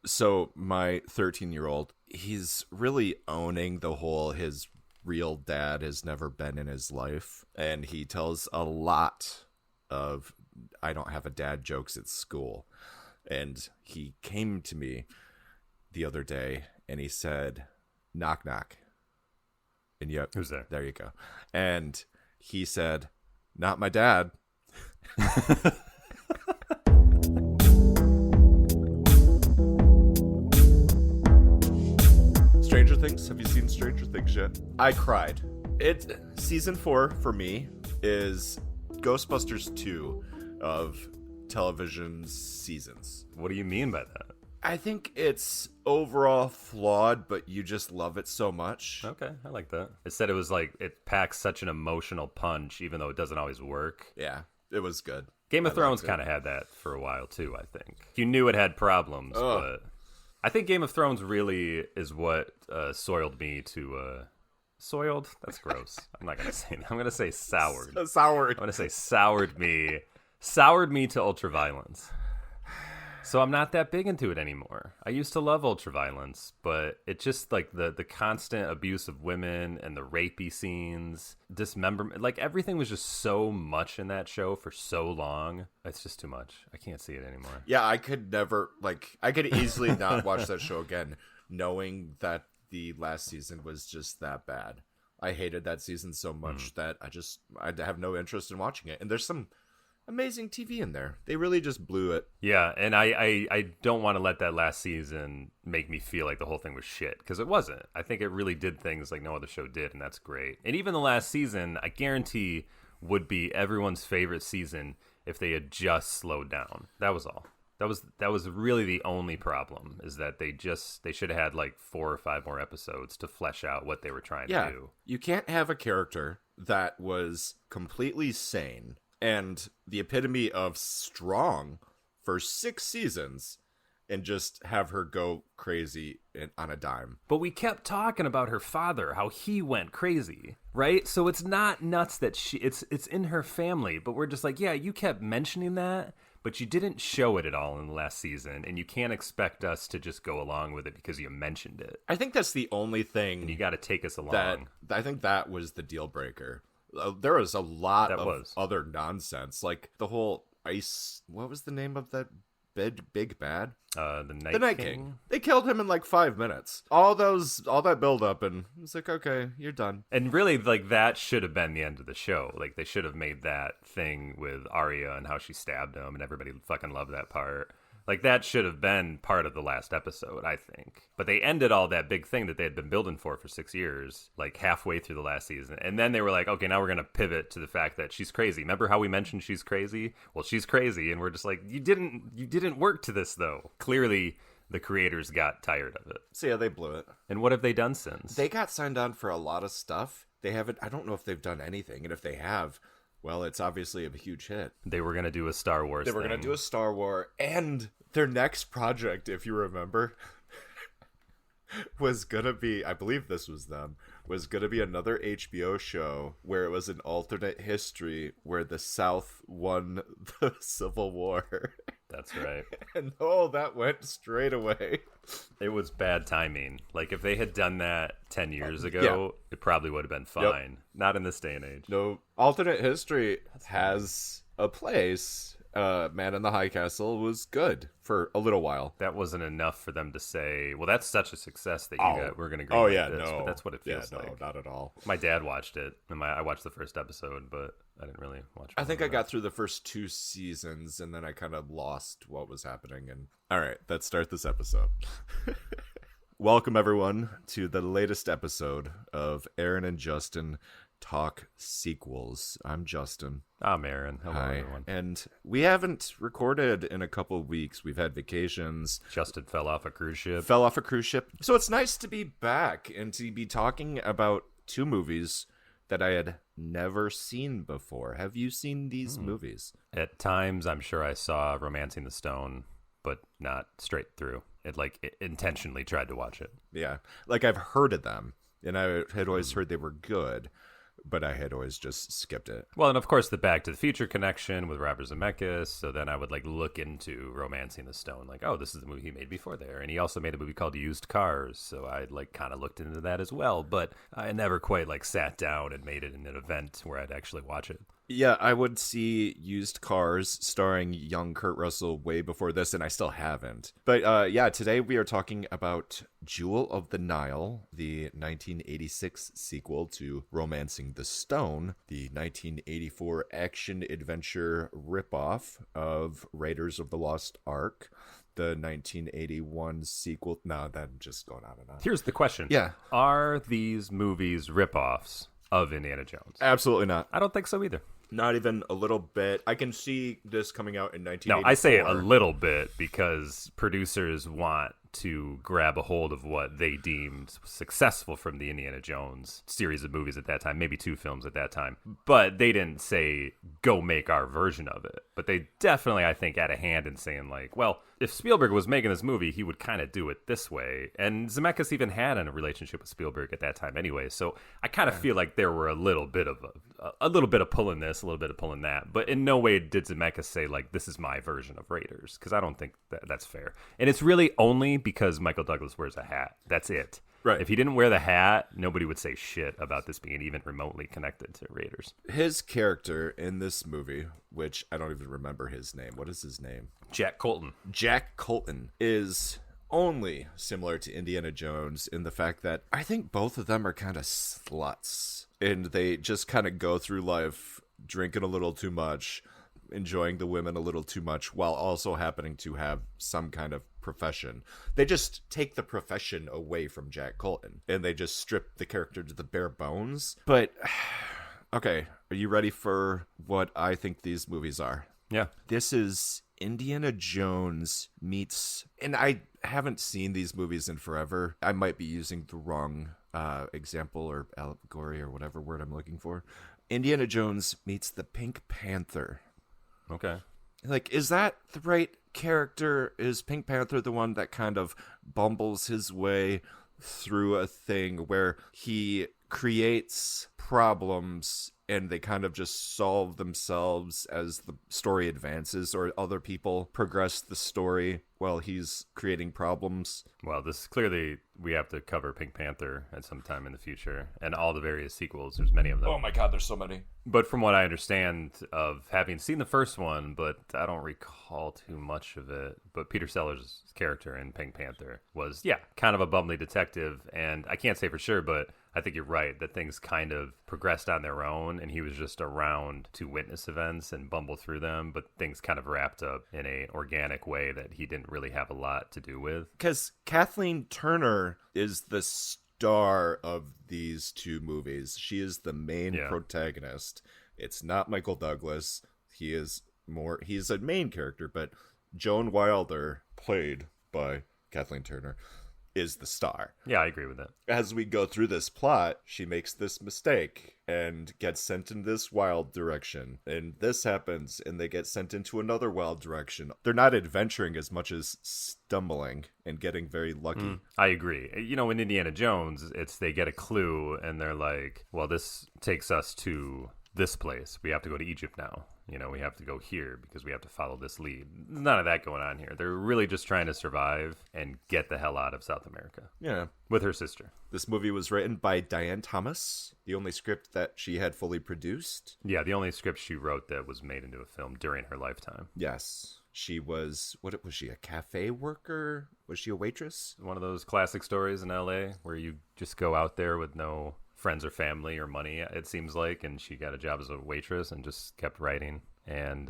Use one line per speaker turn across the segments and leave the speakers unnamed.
So my 13-year-old, he's really owning the whole his real dad has never been in his life. And he tells a lot of I don't have a dad jokes at school. And he came to me the other day and he said, knock, knock. And yep,
Who's there?
There you go. And he said, not my dad. Stranger Things? Have you seen Stranger Things yet? I cried. Season 4 for me is Ghostbusters 2 of television seasons.
What do you mean by that?
I think it's overall flawed, but you just love it so much.
Okay, I like that. It said it was like it packs such an emotional punch, even though it doesn't always work.
Yeah, it was good.
Game of Thrones kind of had that for a while too, I think. You knew it had problems, but I think Game of Thrones really is what soiled me to... soiled? That's gross. I'm not going to say that. I'm going to say soured.
Soured.
I'm going to say soured me. Soured me to ultraviolence. So I'm not that big into it anymore. I used to love ultraviolence, but it just like the constant abuse of women and the rapey scenes, dismemberment, like everything was just so much in that show for so long. It's just too much. I can't see it anymore.
Yeah, I could never, I could easily not watch that show again, knowing that the last season was just that bad. I hated that season so much that I have no interest in watching it. And there's some amazing TV in there. They really just blew it.
Yeah, and I don't want to let that last season make me feel like the whole thing was shit, because it wasn't. I think it really did things like no other show did, and that's great. And even the last season, I guarantee, would be everyone's favorite season if they had just slowed down. That was all. That was really the only problem, is that they should have had like 4 or 5 more episodes to flesh out what they were trying to do.
You can't have a character that was completely sane and the epitome of strong for 6 seasons and just have her go crazy on a dime.
But we kept talking about her father, how he went crazy, right? So it's not nuts that it's in her family, but we're just like, yeah, you kept mentioning that, but you didn't show it at all in the last season, and you can't expect us to just go along with it because you mentioned it.
I think that's the only thing.
And you got to take us along.
I think that was the deal breaker. There was a lot of other nonsense, like the whole ice. What was the name of that big bad?
The
Night King. They killed him in like 5 minutes. All that build up, and it's like, okay, you're done.
And really, like, that should have been the end of the show. Like, they should have made that thing with Arya and how she stabbed him, and everybody fucking loved that part. Like, that should have been part of the last episode, I think. But they ended all that big thing that they had been building for 6 years, like halfway through the last season. And then they were like, okay, now we're going to pivot to the fact that she's crazy. Remember how we mentioned she's crazy? Well, she's crazy. And we're just like, you didn't work to this, though. Clearly, the creators got tired of it.
So yeah, they blew it.
And what have they done since?
They got signed on for a lot of stuff. They haven't, I don't know if they've done anything. And if they have, well, it's obviously a huge hit.
They were going to do a Star Wars
They were going to do a Star Wars. And their next project, if you remember, was going to be, I believe this was them, was going to be another HBO show where it was an alternate history where the South won the Civil War.
That's right.
And that went straight away.
It was bad timing. Like, if they had done that 10 years ago, it probably would have been fine. Yep. Not in this day and age.
No, alternate history has a place. Man in the High Castle was good for a little while.
That wasn't enough for them to say, well, that's such a success that we're going to agree with this.
No.
But that's what it feels like.
No, not at all.
My dad watched it, and I watched the first episode, but I didn't really watch it.
I think I got through the first 2 seasons, and then I kind of lost what was happening. And all right, let's start this episode. Welcome, everyone, to the latest episode of Aaron and Justin Talk Sequels. I'm Justin.
I'm Aaron. Hello,
Hi.
everyone.
And we haven't recorded in a couple of weeks. We've had vacations.
Justin fell off a cruise ship.
So it's nice to be back and to be talking about 2 movies that I had never seen before. Have you seen these movies?
At times, I'm sure I saw Romancing the Stone, but not straight through. It intentionally tried to watch it.
Yeah. Like, I've heard of them, and I had always heard they were good. but I had always just skipped it.
Well, and of course the Back to the Future connection with Robert Zemeckis. So then I would like look into Romancing the Stone, like, oh, this is the movie he made before there, and he also made a movie called Used Cars. So I like kind of looked into that as well, but I never quite like sat down and made it an event where I'd actually watch it.
Yeah, I would see Used Cars starring young Kurt Russell way before this, and I still haven't. But yeah, today we are talking about Jewel of the Nile, the 1986 sequel to Romancing the Stone, the 1984 action-adventure ripoff of Raiders of the Lost Ark, the 1981 sequel. No, that's just going on and on.
Here's the question.
Yeah.
Are these movies ripoffs of Indiana Jones?
Absolutely not.
I don't think so either.
Not even a little bit. I can see this coming out in 1984.
No, I say a little bit because producers want to grab a hold of what they deemed successful from the Indiana Jones series of movies at that time, maybe 2 films at that time. But they didn't say, go make our version of it. But they definitely, I think, had a hand in saying, like, well, if Spielberg was making this movie, he would kind of do it this way. And Zemeckis even had a relationship with Spielberg at that time anyway. So I kind of feel like there were a little bit of pulling this, a little bit of pulling that. But in no way did Zemeckis say, like, this is my version of Raiders, because I don't think that's fair. And it's really only because Michael Douglas wears a hat. That's it.
Right.
If he didn't wear the hat, nobody would say shit about this being even remotely connected to Raiders.
His character in this movie, which I don't even remember his name. What is his name?
Jack Colton.
Jack Colton is only similar to Indiana Jones in the fact that I think both of them are kind of sluts. And they just kind of go through life drinking a little too much, enjoying the women a little too much, while also happening to have some kind of profession. They just take the profession away from Jack Colton, and they just strip the character to the bare bones. But, okay, are you ready for what I think these movies are?
Yeah.
This is Indiana Jones meets, and I haven't seen these movies in forever. I might be using the wrong example or allegory or whatever word I'm looking for. Indiana Jones meets the Pink Panther.
Okay.
Like, is that the right character? Is Pink Panther the one that kind of bumbles his way through a thing where he creates problems and they kind of just solve themselves as the story advances, or other people progress the story while he's creating problems?
Well, this clearly, we have to cover Pink Panther at some time in the future, and all the various sequels. There's many of them.
Oh my god, there's so many.
But from what I understand of having seen the first one, but I don't recall too much of it, but Peter Sellers' character in Pink Panther was, yeah, kind of a bumbly detective, and I can't say for sure, but I think you're right that things kind of progressed on their own, and he was just around to witness events and bumble through them, but things kind of wrapped up in an organic way that he didn't really have a lot to do with.
Because Kathleen Turner is the star of these 2 movies. She is the main protagonist. It's not Michael Douglas. He's a main character, but Joan Wilder, played by Kathleen Turner, is the star.
Yeah, I agree with that.
As we go through this plot, she makes this mistake and gets sent in this wild direction. And this happens, and they get sent into another wild direction. They're not adventuring as much as stumbling and getting very lucky.
I agree. You know, in Indiana Jones, it's they get a clue, and they're like, well, this takes us to this place. We have to go to Egypt now. You know, we have to go here because we have to follow this lead. None of that going on here. They're really just trying to survive and get the hell out of South America.
Yeah.
With her sister.
This movie was written by Diane Thomas, the only script that she had fully produced.
Yeah, the only script she wrote that was made into a film during her lifetime.
Yes. She was, what was she, a cafe worker? Was she a waitress?
One of those classic stories in LA where you just go out there with no friends or family or money, it seems like, and she got a job as a waitress and just kept writing, and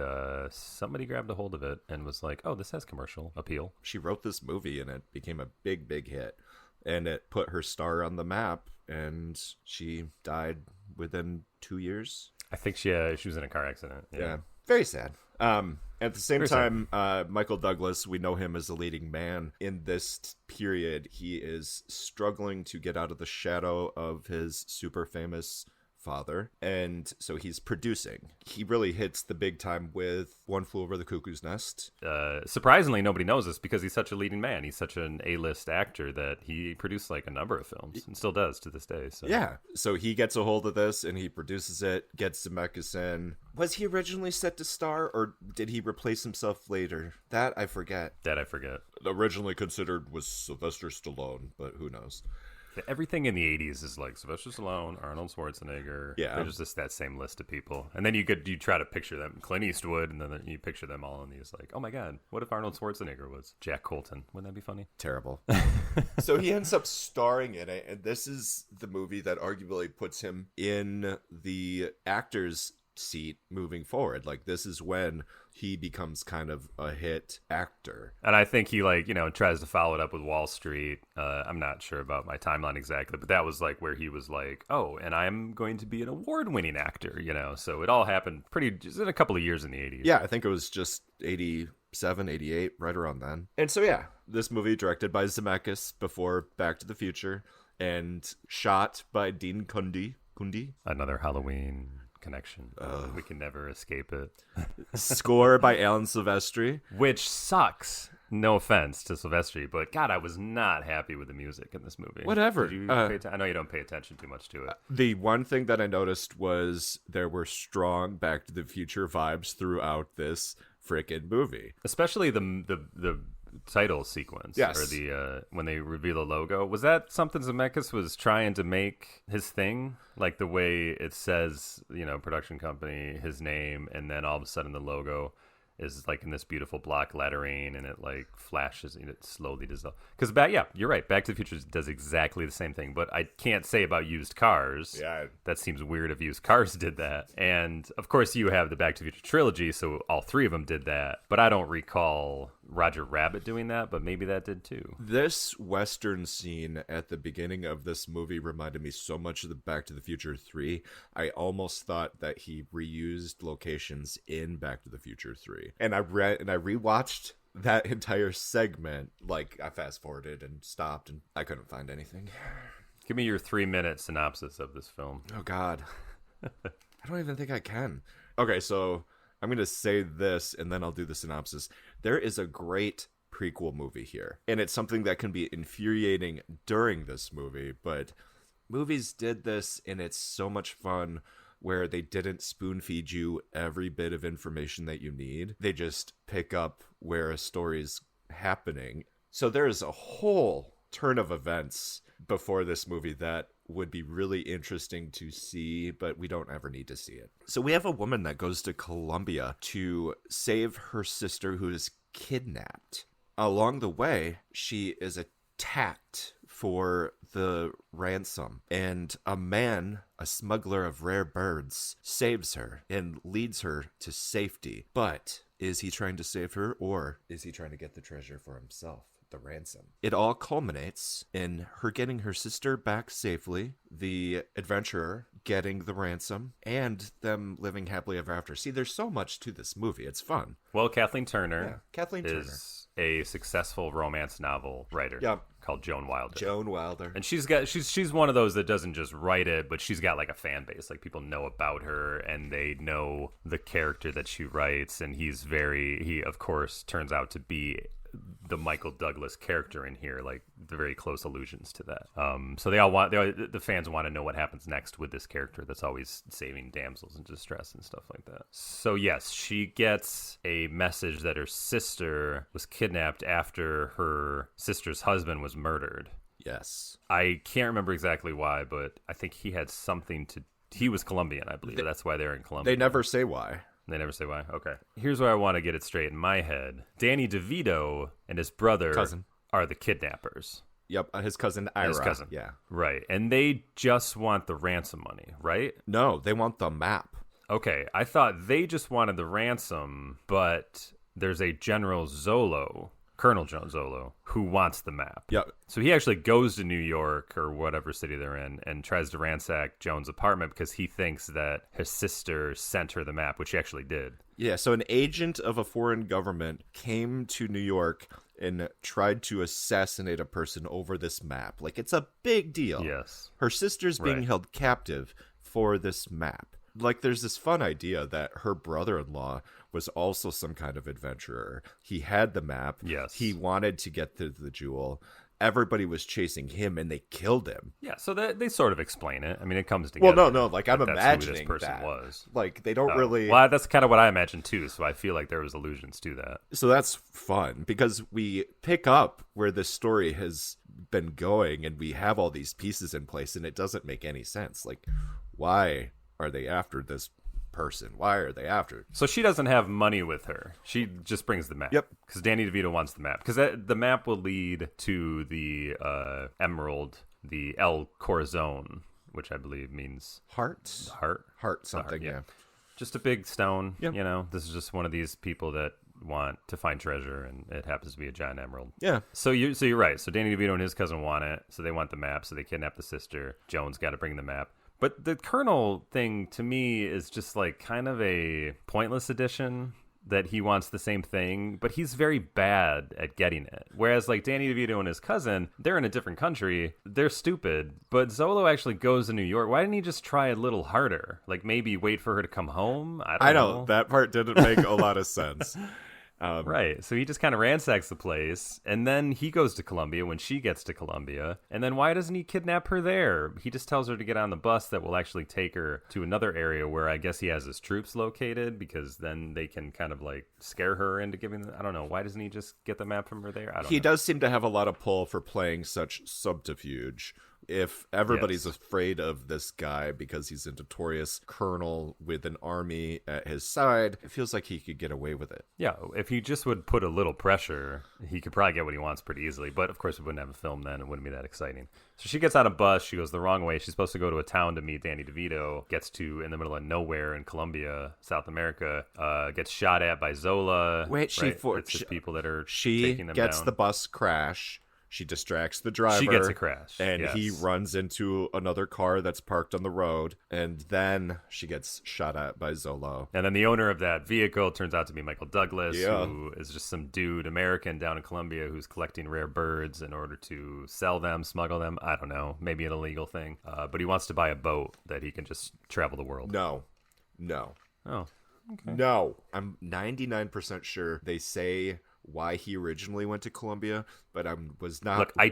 somebody grabbed a hold of it and was like, oh, this has commercial appeal.
She wrote this movie and it became a big hit, and it put her star on the map, and she died within 2 years.
I think she was in a car accident.
Yeah. Very sad. At the same time, Michael Douglas, we know him as a leading man. In this period, he is struggling to get out of the shadow of his super famous father, and so he's producing. He really hits the big time with One Flew Over the Cuckoo's Nest.
Surprisingly, nobody knows this because he's such a leading man. He's such an A-list actor that he produced like a number of films and still does to this day. So.
Yeah, so he gets a hold of this and he produces it, gets Zemeckis in. Was he originally set to star, or did he replace himself later? That I forget. Originally considered was Sylvester Stallone, but who knows?
Everything in the 80s is like Sylvester Stallone, Arnold Schwarzenegger.
Yeah.
There's just that same list of people. And then you try to picture them. Clint Eastwood, and then you picture them all, and he's like, oh my God, what if Arnold Schwarzenegger was Jack Colton? Wouldn't that be funny?
Terrible. So he ends up starring in it, and this is the movie that arguably puts him in the actor's seat moving forward. Like, this is when he becomes kind of a hit actor.
And I think he tries to follow it up with Wall Street. I'm not sure about my timeline exactly, but that was like where he was like, oh, and I'm going to be an award-winning actor, so it all happened just in a couple of years in the 80s.
Yeah, I think it was just 87, 88, right around then. And so yeah, this movie directed by Zemeckis before Back to the Future and shot by Dean Cundey.
Another Halloween connection. We can never escape it.
Score by Alan Silvestri.
Which sucks. No offense to Silvestri, but God, I was not happy with the music in this movie.
Whatever.
I know you don't pay attention too much to it.
The one thing that I noticed was there were strong Back to the Future vibes throughout this freaking movie.
Especially the title sequence.
Yes.
Or the when they reveal the logo. Was that something Zemeckis was trying to make his thing? Like the way it says, production company, his name, and then all of a sudden the logo is like in this beautiful block lettering, and it like flashes and it slowly dissolves. Because you're right. Back to the Future does exactly the same thing, but I can't say about used cars.
Yeah,
that seems weird if used cars did that. And of course, you have the Back to the Future trilogy, so all three of them did that. But I don't recall Roger Rabbit doing that, but maybe that did too.
This Western scene at the beginning of this movie reminded me so much of the Back to the Future 3. I almost thought that he reused locations in Back to the Future 3. And I rewatched that entire segment. Like, I fast forwarded and stopped, and I couldn't find anything.
Give me your 3-minute synopsis of this film.
Oh God, I don't even think I can. Okay, so I'm going to say this and then I'll do the synopsis. There is a great prequel movie here, and it's something that can be infuriating during this movie, but movies did this, and it's so much fun where they didn't spoon feed you every bit of information that you need. They just pick up where a story's happening. So there is a whole turn of events before this movie that would be really interesting to see, but we don't ever need to see it. So we have a woman that goes to Colombia to save her sister who is kidnapped. Along the way, she is attacked for the ransom, and a man, a smuggler of rare birds, saves her and leads her to safety. But is he trying to save her, or is he trying to get the treasure for himself? The ransom. It all culminates in her getting her sister back safely, the adventurer getting the ransom, and them living happily ever after. See, there's so much to this movie. It's fun.
Well, Kathleen Turner is a successful romance novel writer called Joan Wilder. And she's one of those that doesn't just write it, but she's got like a fan base. Like, people know about her and they know the character that she writes, and he of course turns out to be the Michael Douglas character in here, like the very close allusions to that. So the fans want to know what happens next with this character that's always saving damsels in distress and stuff like that. So yes, she gets a message that her sister was kidnapped after her sister's husband was murdered.
Yes. I
can't remember exactly why, but I think he had something to... He was Colombian, I believe. That's why they're in Colombia.
They never say why.
They never say why? Okay. Here's where I want to get it straight in my head. Danny DeVito and his brother are the kidnappers.
Yep, his cousin Ira.
His cousin.
Yeah.
Right. And they just want the ransom money, right?
No, they want the map.
Okay. I thought they just wanted the ransom, but there's a General Zolo, Colonel John Zolo, who wants the map.
Yep.
So he actually goes to New York or whatever city they're in and tries to ransack Joan's apartment because he thinks that his sister sent her the map, which she actually did.
Yeah, so an agent of a foreign government came to New York and tried to assassinate a person over this map. Like, it's a big deal.
Yes.
Her sister's being held captive for this map. Like, there's this fun idea that her brother-in-law was also some kind of adventurer. He had the map.
Yes.
He wanted to get to the jewel. Everybody was chasing him, and they killed him.
Yeah, so they sort of explain it. I mean, it comes together.
Well, no, like, I'm
that's
imagining
who this person
that.
was.
Like, they don't really...
Well, that's kind of what I imagined, too, so I feel like there was allusions to that.
So that's fun, because we pick up where this story has been going, and we have all these pieces in place, and it doesn't make any sense. Like, why are they after this person? Why are they after?
So she doesn't have money with her. She just brings the map.
Yep.
Because Danny DeVito wants the map. Because the map will lead to the emerald, the El Corazon, which I believe means
Heart something. Yeah.
Just a big stone.
Yep.
You know, this is just one of these people that want to find treasure, and it happens to be a giant emerald.
Yeah.
So you're right. So Danny DeVito and his cousin want it. So they want the map. So they kidnap the sister. Joan's got to bring the map. But the Colonel thing, to me, is just like kind of a pointless addition, that he wants the same thing, but he's very bad at getting it. Whereas like Danny DeVito and his cousin, they're in a different country. They're stupid. But Zolo actually goes to New York. Why didn't he just try a little harder? Like maybe wait for her to come home? I don't know.
That part didn't make a lot of sense.
Right. So he just kind of ransacks the place, and then he goes to Columbia when she gets to Columbia. And then why doesn't he kidnap her there? He just tells her to get on the bus that will actually take her to another area where I guess he has his troops located, because then they can kind of like scare her into giving I don't know. Why doesn't he just get the map from her there? I don't know.
He does seem to have a lot of pull for playing such subterfuge. If everybody's afraid of this guy because he's a notorious colonel with an army at his side, it feels like he could get away with it.
Yeah, if he just would put a little pressure, he could probably get what he wants pretty easily. But of course, we wouldn't have a film then. It wouldn't be that exciting. So she gets on a bus. She goes the wrong way. She's supposed to go to a town to meet Danny DeVito. Gets to in the middle of nowhere in Colombia, South America. Gets shot at by Zola.
Wait,
it's just people that are taking them
gets
down.
the bus crash. She distracts the driver.
She gets a crash.
And
yes.
he runs into another car that's parked on the road. And then she gets shot at by Zolo.
And then the owner of that vehicle turns out to be Michael Douglas,
Yeah.
who is just some dude, American down in Colombia, who's collecting rare birds in order to sell them, smuggle them. I don't know. Maybe an illegal thing. But he wants to buy a boat that he can just travel the world.
No.
Oh, okay.
No. I'm 99% sure they say why he originally went to Colombia, but I was not.
Look, I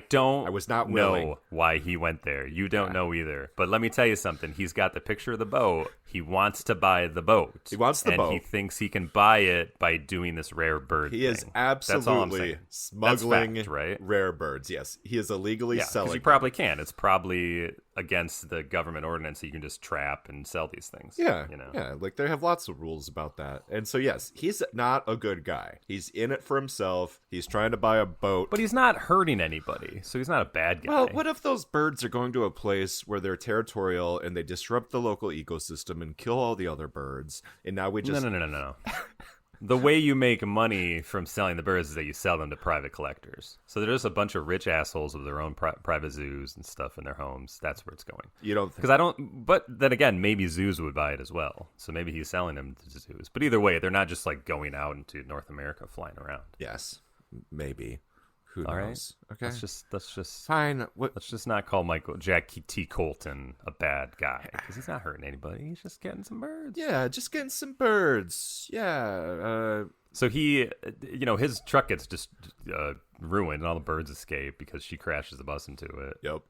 was not
willing.
know why he went there. You don't know either. But let me tell you something. He's got the picture of the boat. He wants to buy the boat.
He wants the boat.
And he thinks he can buy it by doing this rare bird
He
thing.
is absolutely smuggling
That's fact, right?
rare birds. Yes, he is illegally selling.
Because you probably can. It's probably against the government ordinance that you can just trap and sell these things.
Yeah,
you know?
Yeah, like they have lots of rules about that. And so yes, he's not a good guy. He's in it for himself. He's trying to buy a boat.
But he's not hurting anybody, so he's not a bad guy.
Well, what if those birds are going to a place where they're territorial and they disrupt the local ecosystem and kill all the other birds? And now we just...
No. The way you make money from selling the birds is that you sell them to private collectors. So there's a bunch of rich assholes with their own private zoos and stuff in their homes. That's where it's going.
You don't...
Because I don't... But then again, maybe zoos would buy it as well. So maybe he's selling them to zoos. But either way, they're not just like going out into North America flying around.
Yes, maybe. Who
All
knows?
right.
Okay.
Let's just
fine.
Let's just not call Jack T. Colton a bad guy, because he's not hurting anybody. He's just getting some birds.
Yeah, just getting some birds. Yeah.
So he, his truck gets just ruined, and all the birds escape because she crashes the bus into it.
Yep.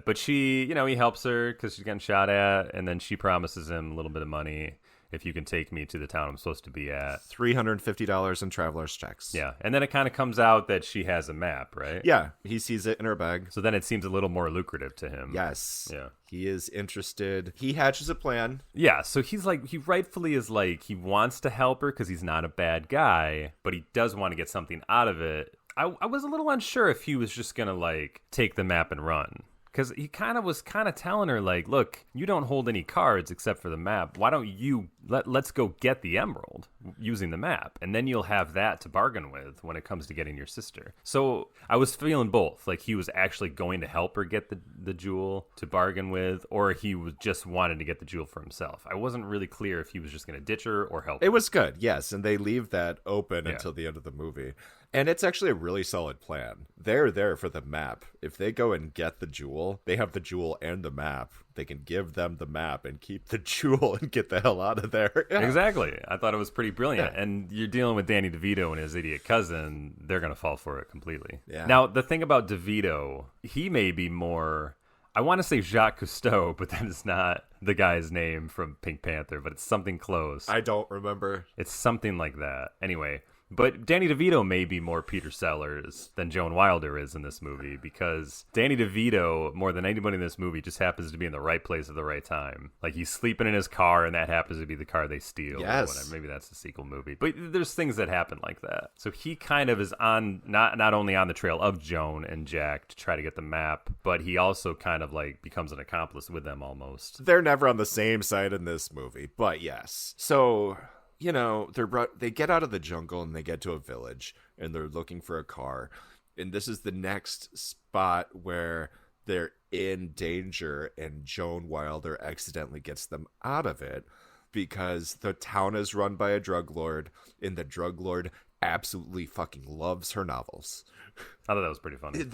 But she, he helps her because she's getting shot at, and then she promises him a little bit of money. If you can take me to the town I'm supposed to be at.
$350 in traveler's checks.
Yeah. And then it kind of comes out that she has a map, right?
Yeah. He sees it in her bag.
So then it seems a little more lucrative to him.
Yes.
Yeah.
He is interested. He hatches a plan.
Yeah. So he's like, he rightfully is like, he wants to help her because he's not a bad guy, but he does want to get something out of it. I was a little unsure if he was just going to like take the map and run. Because he was telling her, like, look, you don't hold any cards except for the map. Why don't you, let's go get the emerald using the map. And then you'll have that to bargain with when it comes to getting your sister. So I was feeling both. Like, he was actually going to help her get the jewel to bargain with, or he was just wanted to get the jewel for himself. I wasn't really clear if he was just going to ditch her or help her.
It was good, yes. And they leave that open until the end of the movie. And it's actually a really solid plan. They're there for the map. If they go and get the jewel, they have the jewel and the map. They can give them the map and keep the jewel and get the hell out of there. Yeah.
Exactly. I thought it was pretty brilliant.
Yeah.
And you're dealing with Danny DeVito and his idiot cousin. They're going to fall for it completely.
Yeah.
Now, the thing about DeVito, he may be more... I want to say Jacques Cousteau, but that is not the guy's name from Pink Panther, but it's something close.
I don't remember.
It's something like that. Anyway, but Danny DeVito may be more Peter Sellers than Joan Wilder is in this movie, because Danny DeVito, more than anybody in this movie, just happens to be in the right place at the right time. Like, he's sleeping in his car, and that happens to be the car they steal.
Yes.
Or whatever. Maybe that's the sequel movie. But there's things that happen like that. So he kind of is on, not only on the trail of Joan and Jack to try to get the map, but he also kind of, like, becomes an accomplice with them almost.
They're never on the same side in this movie, but yes. So... you know, they get out of the jungle and they get to a village and they're looking for a car. And this is the next spot where they're in danger and Joan Wilder accidentally gets them out of it because the town is run by a drug lord and the drug lord absolutely fucking loves her novels.
I thought that was pretty funny.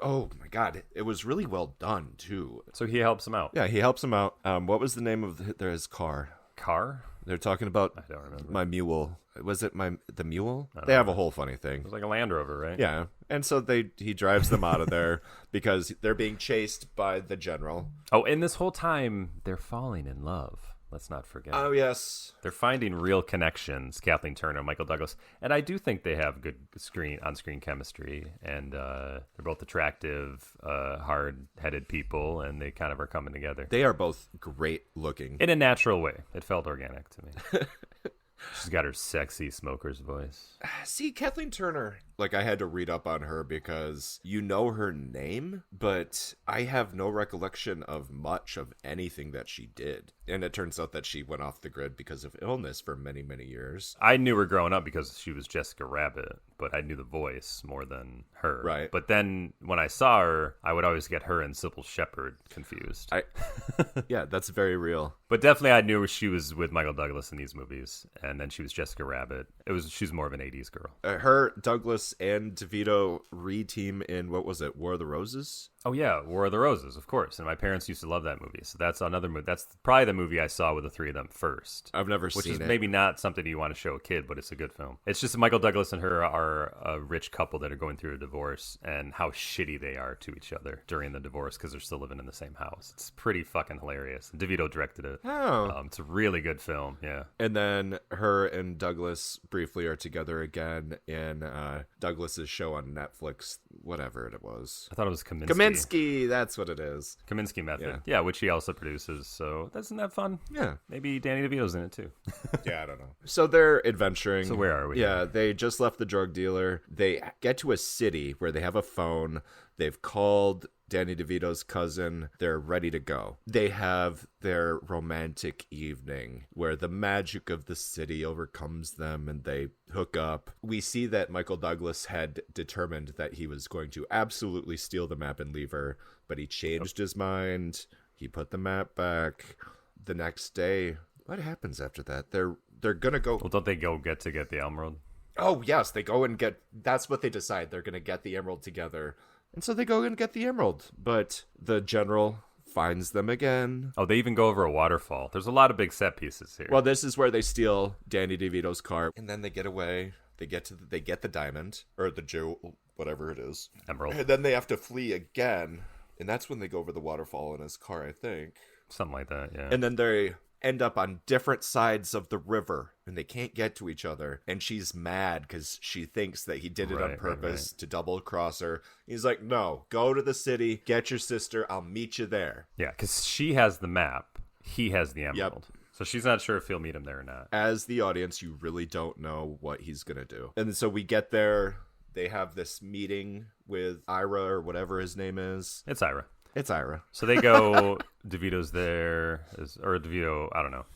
Oh my God, it was really well done too.
So he helps him out.
Yeah, he helps him out. What was the name of his car?
Car?
They're talking about
I don't remember.
my mule. Was it the mule? They have a whole funny thing.
It was like a Land Rover, right?
Yeah. And so he drives them out of there because they're being chased by the general.
Oh, and this whole time they're falling in love. Let's not forget.
Oh, yes.
They're finding real connections, Kathleen Turner and Michael Douglas. And I do think they have good on-screen chemistry. And they're both attractive, hard-headed people, and they kind of are coming together.
They are both great looking.
In a natural way. It felt organic to me. She's got her sexy smoker's voice.
See, Kathleen Turner, like I had to read up on her because you know her name, but I have no recollection of much of anything that she did. And it turns out that she went off the grid because of illness for many, many years.
I knew her growing up because she was Jessica Rabbit, but I knew the voice more than her.
Right.
But then when I saw her, I would always get her and Sybil Shepherd confused.
Yeah, that's very real.
But definitely I knew she was with Michael Douglas in these movies, and then she was Jessica Rabbit. She's more of an 80s girl.
Her, Douglas, and DeVito re-team in, what was it, War of the Roses?
Oh, yeah, War of the Roses, of course. And my parents used to love that movie. So that's another movie. That's probably the movie I saw with the three of them first.
I've never
seen it. Which is
it.
Maybe not something you want to show a kid, but it's a good film. It's just Michael Douglas and her are a rich couple that are going through a divorce and how shitty they are to each other during the divorce because they're still living in the same house. It's pretty fucking hilarious. DeVito directed it.
Oh.
It's a really good film, yeah.
And then her and Douglas briefly are together again in Douglas's show on Netflix, whatever it was.
I thought it was Kaminsky.
Kaminsky, that's what it is.
Kaminsky Method. Yeah, which he also produces. So isn't that fun?
Yeah.
Maybe Danny DeVito's in it too.
Yeah, I don't know. So they're adventuring.
So where are we?
Yeah, they just left the drug dealer. They get to a city where they have a phone. They've called Danny DeVito's cousin. They're ready to go. They have their romantic evening where the magic of the city overcomes them and they hook up. We see that Michael Douglas had determined that he was going to absolutely steal the map and leave her, but he changed his mind. He put the map back. The next day, what happens after that? They're gonna go.
Well, don't they get the emerald?
Oh yes, they go and get. That's what they decide. They're gonna get the emerald together. And so they go and get the emerald, but the general finds them again.
Oh, they even go over a waterfall. There's a lot of big set pieces here.
Well, this is where they steal Danny DeVito's car, and then they get away. They get the diamond or the jewel, whatever it is,
emerald.
And then they have to flee again, and that's when they go over the waterfall in his car, I think.
Something like that, yeah.
And then they end up on different sides of the river and they can't get to each other, and she's mad because she thinks that he did it on purpose to double cross her. He's like, no, go to the city, get your sister, I'll meet you there.
Yeah, because she has the map, he has the emerald.
Yep.
So she's not sure if he'll meet him there or not.
As the audience, you really don't know what he's gonna do. And so we get there, they have this meeting with Ira or whatever his name is.
It's Ira.
So
they go, DeVito's there, or DeVito, I don't know.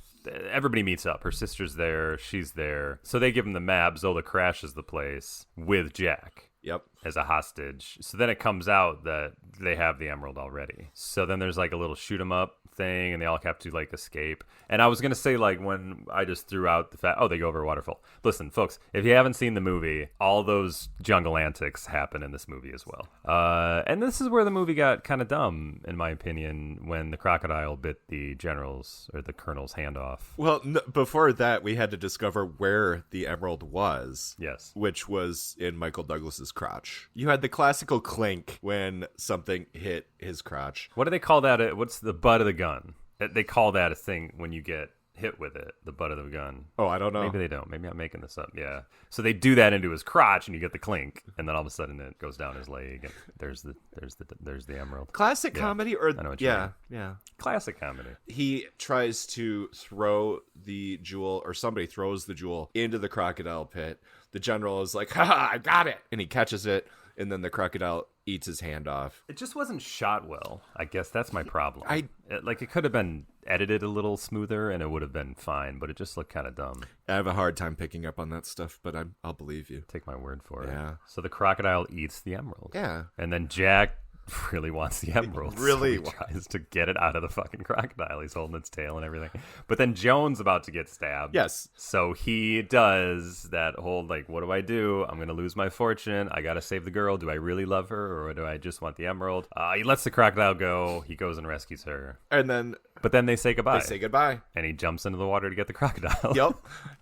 Everybody meets up. Her sister's there, she's there. So they give him the map. Zola crashes the place with Jack.
Yep.
As a hostage. So then it comes out that they have the emerald already. So then there's like a little shoot 'em up thing, and they all have to like escape. And I was gonna say, like, when I just threw out the fact, they go over a waterfall. Listen, folks, if you haven't seen the movie, all those jungle antics happen in this movie as well. And this is where the movie got kind of dumb, in my opinion, when the crocodile bit the general's or the colonel's hand off.
Well, before that, we had to discover where the emerald was.
Yes.
Which was in Michael Douglas's crotch. You had the classical clink when something hit his crotch.
What do they call that? What's the butt of the gun? They call that a thing when you get hit with it, the butt of the gun.
Oh, I don't know.
Maybe they don't. Maybe I'm making this up. Yeah. So they do that into his crotch, and you get the clink, and then all of a sudden it goes down his leg, and there's the emerald.
Classic comedy, or
I know what you mean.
Yeah.
Classic comedy.
He tries to throw the jewel, or somebody throws the jewel into the crocodile pit. The general is like, "Ha! I got it!" And he catches it, and then the crocodile eats his hand off.
It just wasn't shot well. I guess that's my problem. It could have been edited a little smoother, and it would have been fine, but it just looked kind of dumb.
I have a hard time picking up on that stuff, but I'll believe you.
Take my word for it.
Yeah.
So the crocodile eats the emerald.
Yeah.
And then Jack really wants the emerald.
Really
so he tries to get it out of the fucking crocodile. He's holding its tail and everything. But then Joan's about to get stabbed.
Yes.
So he does that whole, like, what do I do? I'm going to lose my fortune. I got to save the girl. Do I really love her, or do I just want the emerald? He lets the crocodile go. He goes and rescues her. But then they say goodbye.
They say goodbye.
And he jumps into the water to get the crocodile.
Yep.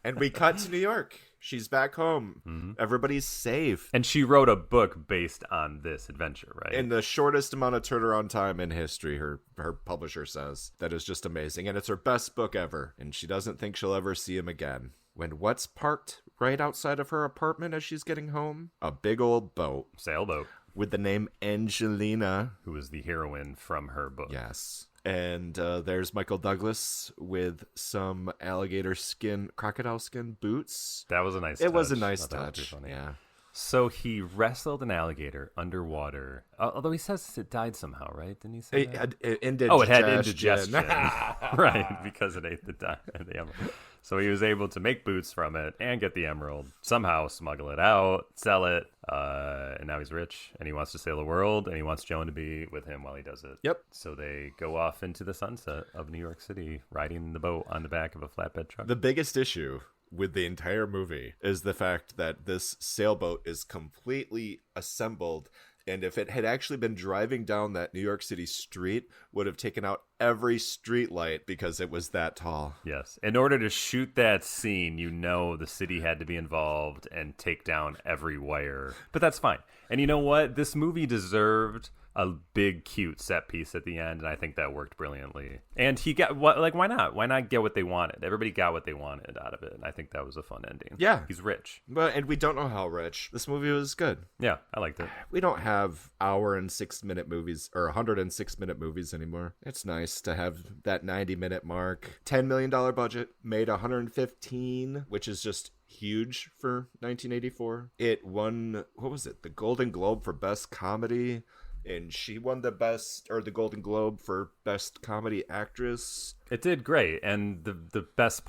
And we cut to New York. She's back home. Mm-hmm. Everybody's safe.
And she wrote a book based on this adventure, right?
In the shortest amount of turnaround time in history, her publisher says. That is just amazing. And it's her best book ever. And she doesn't think she'll ever see him again. When what's parked right outside of her apartment as she's getting home? A big old boat.
Sailboat.
With the name Angelina.
Who is the heroine from her book.
Yes. And there's Michael Douglas with some crocodile skin boots.
That was a nice touch.
It was a nice touch. Yeah.
So he wrestled an alligator underwater. Although he says it died somehow, right? Didn't he say that?
It
had indigestion. Right, because it ate the emerald. So he was able to make boots from it and get the emerald, somehow smuggle it out, sell it, and now he's rich, and he wants to sail the world, and he wants Joan to be with him while he does it.
Yep.
So they go off into the sunset of New York City, riding the boat on the back of a flatbed truck.
The biggest issue with the entire movie is the fact that this sailboat is completely assembled, and if it had actually been driving down that New York City street, would have taken out every street light because it was that tall.
Yes. In order to shoot that scene, the city had to be involved and take down every wire. But that's fine. And you know what? This movie deserved a big, cute set piece at the end, and I think that worked brilliantly. And he got why not? Why not get what they wanted? Everybody got what they wanted out of it, and I think that was a fun ending.
Yeah.
He's rich.
And we don't know how rich. This movie was good.
Yeah, I liked it.
We don't have hour and 6-minute movies, or 106-minute movies anymore. It's nice to have that 90-minute mark. $10 million budget, made 115, which is just huge for 1984. It won, the Golden Globe for Best Comedy. And she won the Golden Globe for Best Comedy Actress.
It did great. And the best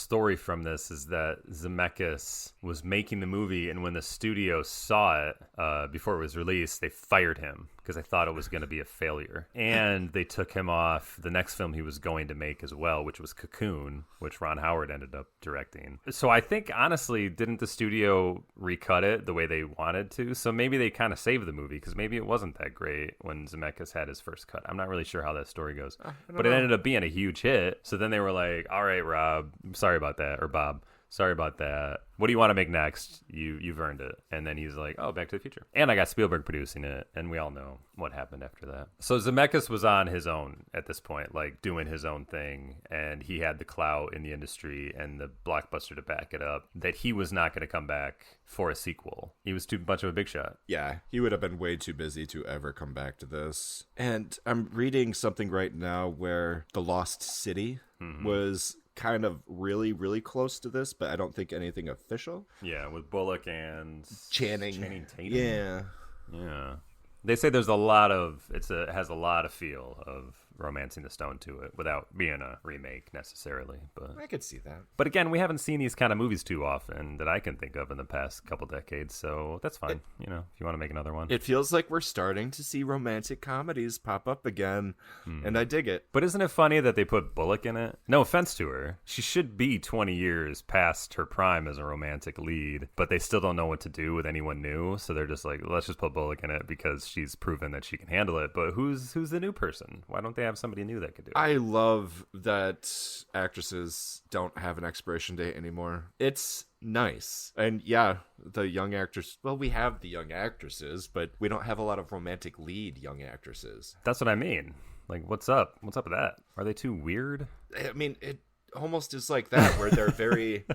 story from this is that Zemeckis was making the movie, and when the studio saw it before it was released, they fired him because they thought it was going to be a failure. And they took him off the next film he was going to make as well, which was Cocoon, which Ron Howard ended up directing. So I think, honestly, didn't the studio recut it the way they wanted to? So maybe they kind of saved the movie, because maybe it wasn't that great when Zemeckis had his first cut. I'm not really sure how that story goes. But it ended up being a huge hit. So then they were like, all right, Rob, sorry about that. Or Bob, sorry about that. What do you want to make next? You've earned it. And then he's like, oh, Back to the Future. And I got Spielberg producing it, and we all know what happened after that. So Zemeckis was on his own at this point, like doing his own thing, and he had the clout in the industry and the blockbuster to back it up that he was not going to come back for a sequel. He was too much of a big shot.
Yeah, he would have been way too busy to ever come back to this. And I'm reading something right now where The Lost City was kind of really, really close to this, but I don't think anything official.
Yeah, with Bullock and
Channing
Tatum.
Yeah.
They say there's a lot of it has a lot of feel of Romancing the Stone to it without being a remake necessarily. But
I could see that.
But again, we haven't seen these kind of movies too often that I can think of in the past couple decades, so that's fine. If you want to make another one.
It feels like we're starting to see romantic comedies pop up again, and I dig it.
But isn't it funny that they put Bullock in it? No offense to her. She should be 20 years past her prime as a romantic lead, but they still don't know what to do with anyone new, so they're just like, let's just put Bullock in it because she's proven that she can handle it. But who's the new person? Why don't they have somebody new that could do it?
I love that actresses don't have an expiration date anymore. It's nice. And yeah, the young actors, well, we have the young actresses, but we don't have a lot of romantic lead young actresses.
That's what I mean. Like, what's up? What's up with that? Are they too weird?
I mean, it almost is like that, where they're very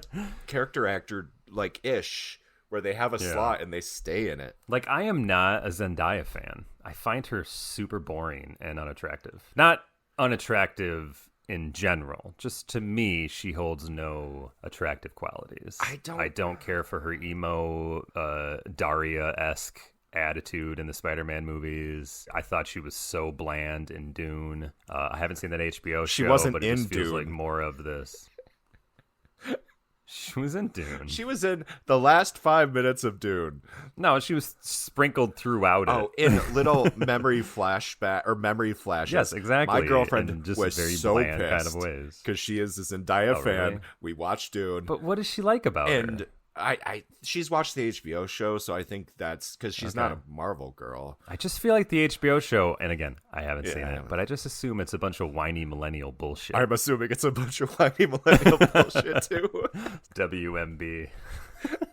character actor like ish, where they have a slot and they stay in it.
Like, I am not a Zendaya fan. I find her super boring and unattractive. Not unattractive in general. Just to me, she holds no attractive qualities. I don't care for her emo, Daria-esque attitude in the Spider-Man movies. I thought she was so bland in Dune. I haven't seen that HBO show.
She wasn't
but it
in
just feels
Dune.
like more of this. She was in Dune.
She was in the last 5 minutes of Dune.
No, she was sprinkled throughout it.
Oh, in little memory flashback or memory flashes.
Yes, exactly.
My girlfriend
in just
was
very
so
bland
pissed
kind of ways
because she is a Zendaya fan.
Really?
We watched Dune,
But what does she like about
and
her?
she's watched the HBO show, so I think that's because she's not a Marvel girl.
I just feel like the HBO show, and again, I haven't seen
Yeah.
it, but I just assume it's a bunch of whiny millennial bullshit.
I'm assuming it's a bunch of whiny millennial bullshit too.
WMB.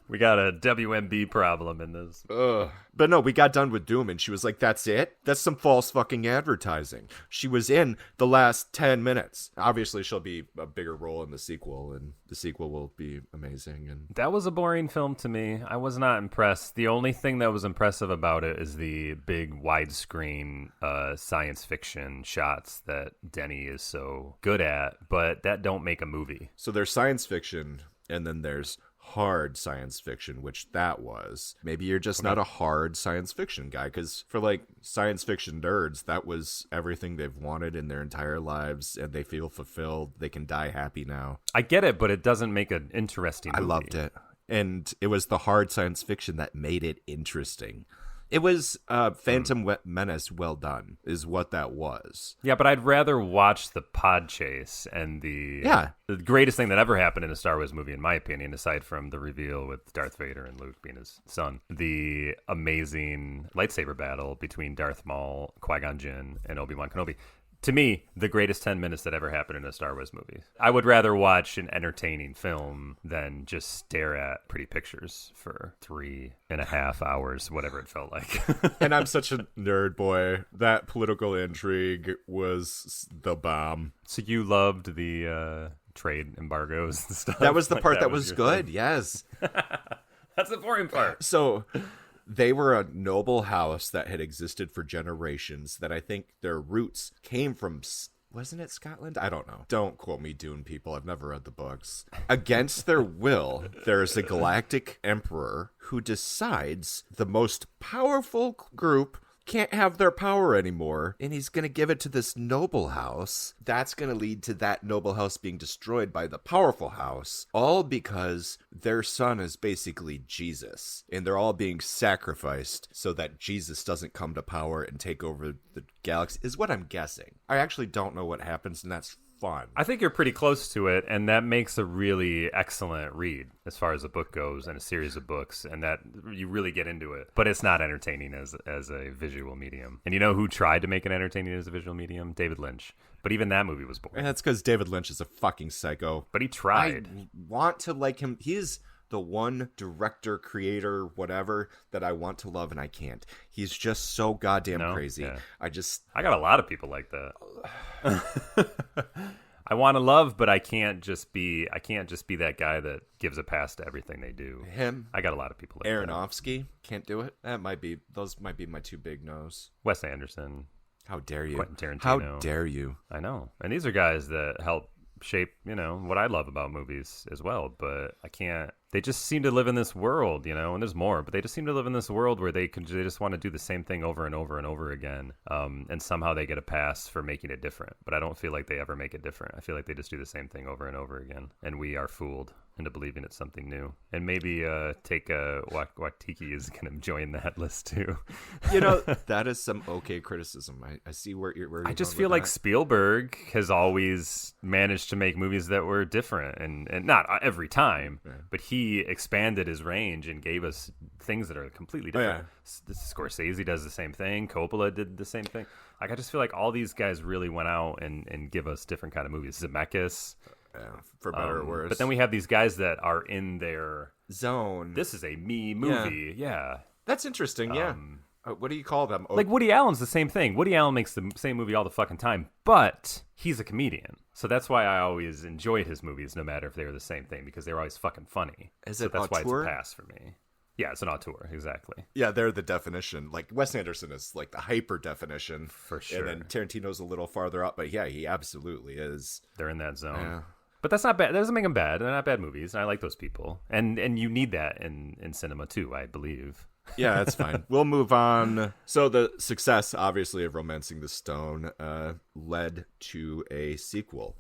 We got a WMB problem in this.
Ugh. But no, we got done with Doom, and she was like, "That's it? That's some false fucking advertising." She was in the last 10 minutes. Obviously, she'll be a bigger role in the sequel, and the sequel will be amazing. And
That was a boring film to me. I was not impressed. The only thing that was impressive about it is the big widescreen science fiction shots that Denny is so good at, but that don't make a movie.
so there's science fiction, and then there's hard science fiction, which that was. Maybe you're just not a hard science fiction guy, because for like science fiction nerds, that was everything they've wanted in their entire lives, and they feel fulfilled. They can die happy now.
I get it, but it doesn't make an interesting movie.
I loved it. And it was the hard science fiction that made it interesting. It was Phantom Menace well done, is what that was.
Yeah, but I'd rather watch the pod chase and the greatest thing that ever happened in a Star Wars movie, in my opinion, aside from the reveal with Darth Vader and Luke being his son, the amazing lightsaber battle between Darth Maul, Qui-Gon Jinn, and Obi-Wan Kenobi. To me, the greatest 10 minutes that ever happened in a Star Wars movie. I would rather watch an entertaining film than just stare at pretty pictures for 3.5 hours, whatever it felt like.
And I'm such a nerd boy. That political intrigue was the bomb.
So you loved the trade embargoes and stuff?
That was the
Like,
part that was
your
good,
thing?
yes.
That's the boring part.
So they were a noble house that had existed for generations, that I think their roots came from, wasn't it Scotland? I don't know. Don't quote me, Dune people. I've never read the books. Against their will, there is a galactic emperor who decides the most powerful group can't have their power anymore, and he's going to give it to this noble house. That's going to lead to that noble house being destroyed by the powerful house, all because their son is basically Jesus, and they're all being sacrificed so that Jesus doesn't come to power and take over the galaxy, is what I'm guessing. I actually don't know what happens, and that's fun.
I think you're pretty close to it, and that makes a really excellent read as far as a book goes and a series of books, and that you really get into it. But it's not entertaining as a visual medium. And you know who tried to make it entertaining as a visual medium? David Lynch. But even that movie was boring.
And that's because David Lynch is a fucking psycho.
But he tried.
I want to like him. He's the one director, creator, whatever that I want to love, and I can't. He's just so goddamn crazy.
Yeah.
I
got a lot of people like that. I want to love, but I can't just be that guy that gives a pass to everything they do.
Him.
I got a lot of people like that.
Aronofsky can't do it. Those might be my two big no's.
Wes Anderson.
How dare you?
Quentin Tarantino.
How dare you?
I know. And these are guys that help shape, what I love about movies as well, but they just seem to live in this world, and there's more, but they just seem to live in this world where they just want to do the same thing over and over and over again. And somehow they get a pass for making it different. But I don't feel like they ever make it different. I feel like they just do the same thing over and over again. And we are fooled into believing it's something new. And maybe take Teague is going to join that list too.
That is some okay criticism. I see where you're
I just feel like Spielberg has always managed to make movies that were different, and not every time, but he expanded his range and gave us things that are completely different. Scorsese does the same thing. Coppola did the same thing. Like, I just feel like all these guys really went out and give us different kind of movies. Zemeckis.
For better or worse.
But then we have these guys that are in their
zone.
This is a me movie. Yeah.
That's interesting. Yeah. What do you call them?
Like Woody Allen's the same thing. Woody Allen makes the same movie all the fucking time, but he's a comedian. So that's why I always enjoyed his movies, no matter if they were the same thing, because they were always fucking funny.
That's
why it's a pass for me. Yeah, it's an auteur, exactly.
Yeah, they're the definition. Like, Wes Anderson is like the hyper definition.
For sure.
And then Tarantino's a little farther up, but yeah, he absolutely is.
They're in that zone.
Yeah.
But that's not bad. That doesn't make them bad. They're not bad movies. And I like those people. And you need that in cinema too, I believe.
Yeah, that's fine. We'll move on. So the success, obviously, of Romancing the Stone led to a sequel.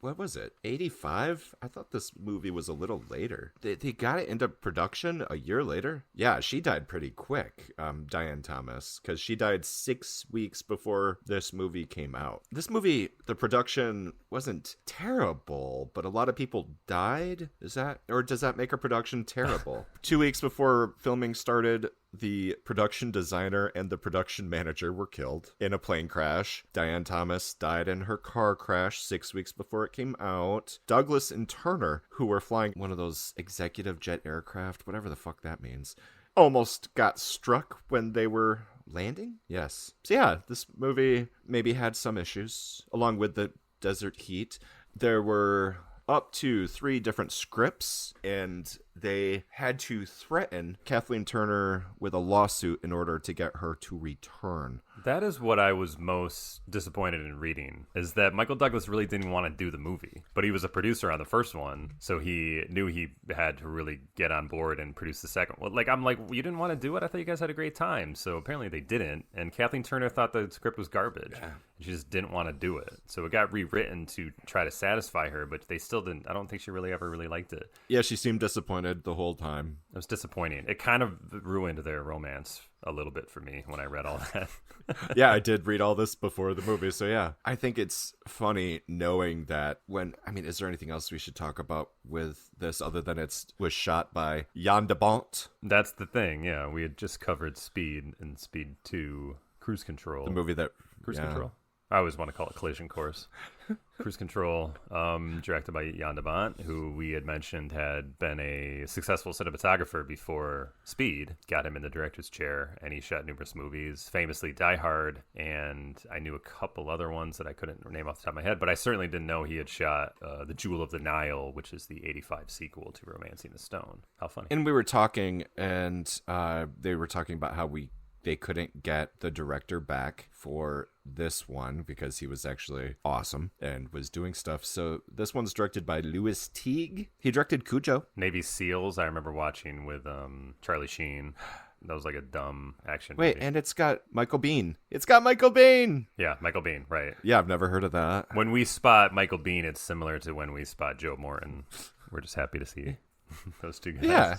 What was it? 85? I thought this movie was a little later. They got it into production a year later? Yeah, she died pretty quick, Diane Thomas, because she died 6 weeks before this movie came out. This movie, the production wasn't terrible, but a lot of people died? Does that make a production terrible? 2 weeks before filming started, the production designer and the production manager were killed in a plane crash. Diane Thomas died in her car crash 6 weeks before it came out. Douglas and Turner, who were flying one of those executive jet aircraft, whatever the fuck that means, almost got struck when they were landing. Yes. So yeah, this movie maybe had some issues, along with the desert heat. There were up to 3 different scripts, and they had to threaten Kathleen Turner with a lawsuit in order to get her to return.
That is what I was most disappointed in reading, is that Michael Douglas really didn't want to do the movie, but he was a producer on the first one, so he knew he had to really get on board and produce the second one. I'm like, you didn't want to do it? I thought you guys had a great time. So apparently they didn't, and Kathleen Turner thought the script was garbage. Yeah. She just didn't want to do it. So it got rewritten to try to satisfy her, but they still didn't. I don't think she really ever really liked it.
Yeah, she seemed disappointed the whole time.
It was disappointing. It kind of ruined their romance a little bit for me when I read all that.
Yeah, I did read all this before the movie, so yeah. I think it's funny knowing that is there anything else we should talk about with this other than was shot by Jan de Bont?
That's the thing, yeah. We had just covered Speed and Speed 2, Cruise Control.
The movie that...
Cruise Control? I always want to call it Collision Course. Cruise Control, directed by Jan de Bont, who we had mentioned had been a successful cinematographer before Speed, got him in the director's chair, and he shot numerous movies, famously Die Hard, and I knew a couple other ones that I couldn't name off the top of my head, but I certainly didn't know he had shot The Jewel of the Nile, which is the 85 sequel to Romancing the Stone. How funny.
And we were talking, and they were talking about how they couldn't get the director back for this one because he was actually awesome and was doing stuff. So this one's directed by Louis Teague. He directed Cujo.
Navy SEALs, I remember watching with Charlie Sheen. That was like a dumb action
movie.
Wait,
and it's got Michael Biehn. It's got Michael Biehn!
Yeah, Michael Biehn, right.
Yeah, I've never heard of that.
When we spot Michael Biehn, it's similar to when we spot Joe Morton. We're just happy to see those two guys.
Yeah.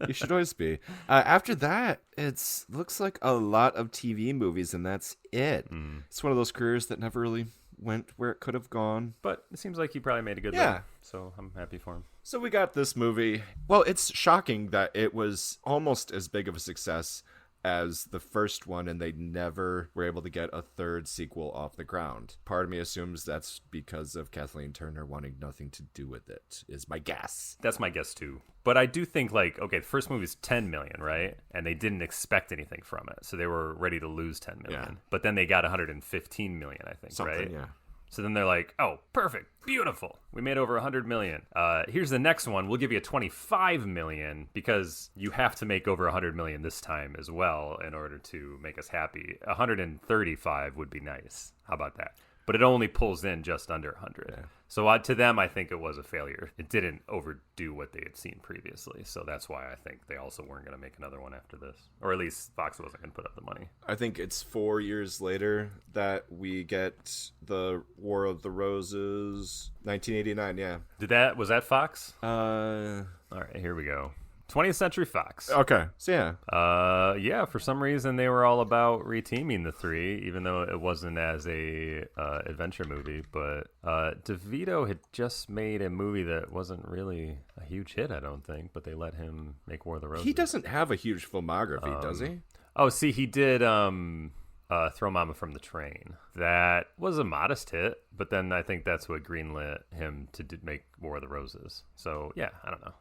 You should always be. After that, it looks like a lot of TV movies, and that's it. It's one of those careers that never really went where it could have gone.
But it seems like he probably made a good living, so I'm happy for him.
So we got this movie. Well, it's shocking that it was almost as big of a success as the first one, and they never were able to get a third sequel off the ground. Part of me assumes that's because of Kathleen Turner wanting nothing to do with it, is my guess.
That's my guess too. But I do think, the first movie's 10 million, right? And they didn't expect anything from it, so they were ready to lose 10 million. Yeah. But then they got 115 million, I think, right?
Yeah.
So then they're like, oh, perfect, beautiful. We made over 100 million. Here's the next one. We'll give you 25 million because you have to make over 100 million this time as well in order to make us happy. 135 would be nice. How about that? but it only pulls in just under 100.
Yeah.
So to them, I think it was a failure. It didn't overdo what they had seen previously. So that's why I think they also weren't going to make another one after this. Or at least Fox wasn't going to put up the money.
I think it's 4 years later that we get the War of the Roses, 1989, yeah.
Was that Fox?
Uh,
All right, here we go. 20th Century Fox.
Okay, so yeah.
Yeah, for some reason they were all about reteaming the three, even though it wasn't as a adventure movie. But DeVito had just made a movie that wasn't really a huge hit, I don't think, but they let him make War of the Roses.
He doesn't have a huge filmography, does he?
Oh, see, he did Throw Mama from the Train. That was a modest hit, but then I think that's what greenlit him to make War of the Roses. So, yeah, I don't know.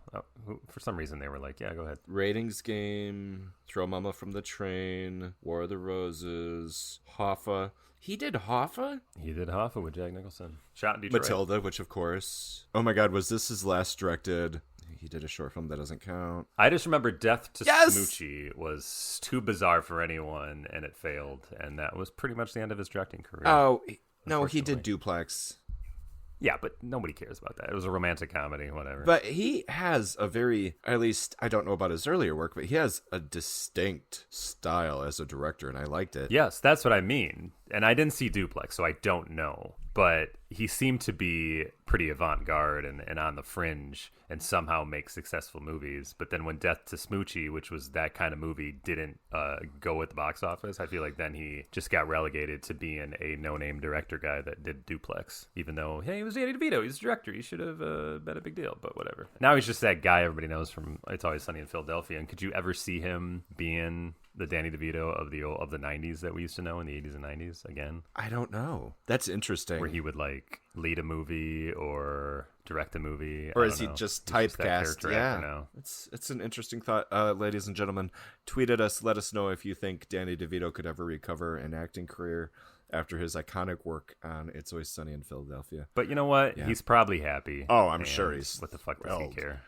For some reason, they were like, yeah, go ahead.
Ratings Game, Throw Mama from the Train, War of the Roses, Hoffa. He did Hoffa?
He did Hoffa with Jack Nicholson. Shot in Detroit.
Matilda, which of course... Oh my god, was this his last directed... He did a short film that doesn't count.
I just remember Death to
Yes!
Smoochie was too bizarre for anyone, and it failed. And that was pretty much the end of his directing career.
Oh, no, he did Duplex.
Yeah, but nobody cares about that. It was a romantic comedy, whatever.
But he has a very, at least, I don't know about his earlier work, but he has a distinct style as a director, and I liked it.
Yes, that's what I mean. And I didn't see Duplex, so I don't know. But he seemed to be pretty avant-garde and on the fringe and somehow make successful movies. But then when Death to Smoochie, which was that kind of movie, didn't go at the box office, I feel like then he just got relegated to being a no-name director guy that did Duplex. Even though, hey, he was Danny DeVito, he's a director, he should have been a big deal, but whatever. Now he's just that guy everybody knows from It's Always Sunny in Philadelphia. And could you ever see him being the Danny DeVito of the 90s that we used to know in the 80s and 90s again?
I don't know. That's interesting.
Where he would like lead a movie or direct a movie,
or is he just typecast? Yeah,
now.
It's an interesting thought, ladies and gentlemen. Tweet at us. Let us know if you think Danny DeVito could ever recover an acting career after his iconic work on It's Always Sunny in Philadelphia.
But you know what?
Yeah.
He's probably happy.
Oh, I'm sure he's.
What the fuck does he care?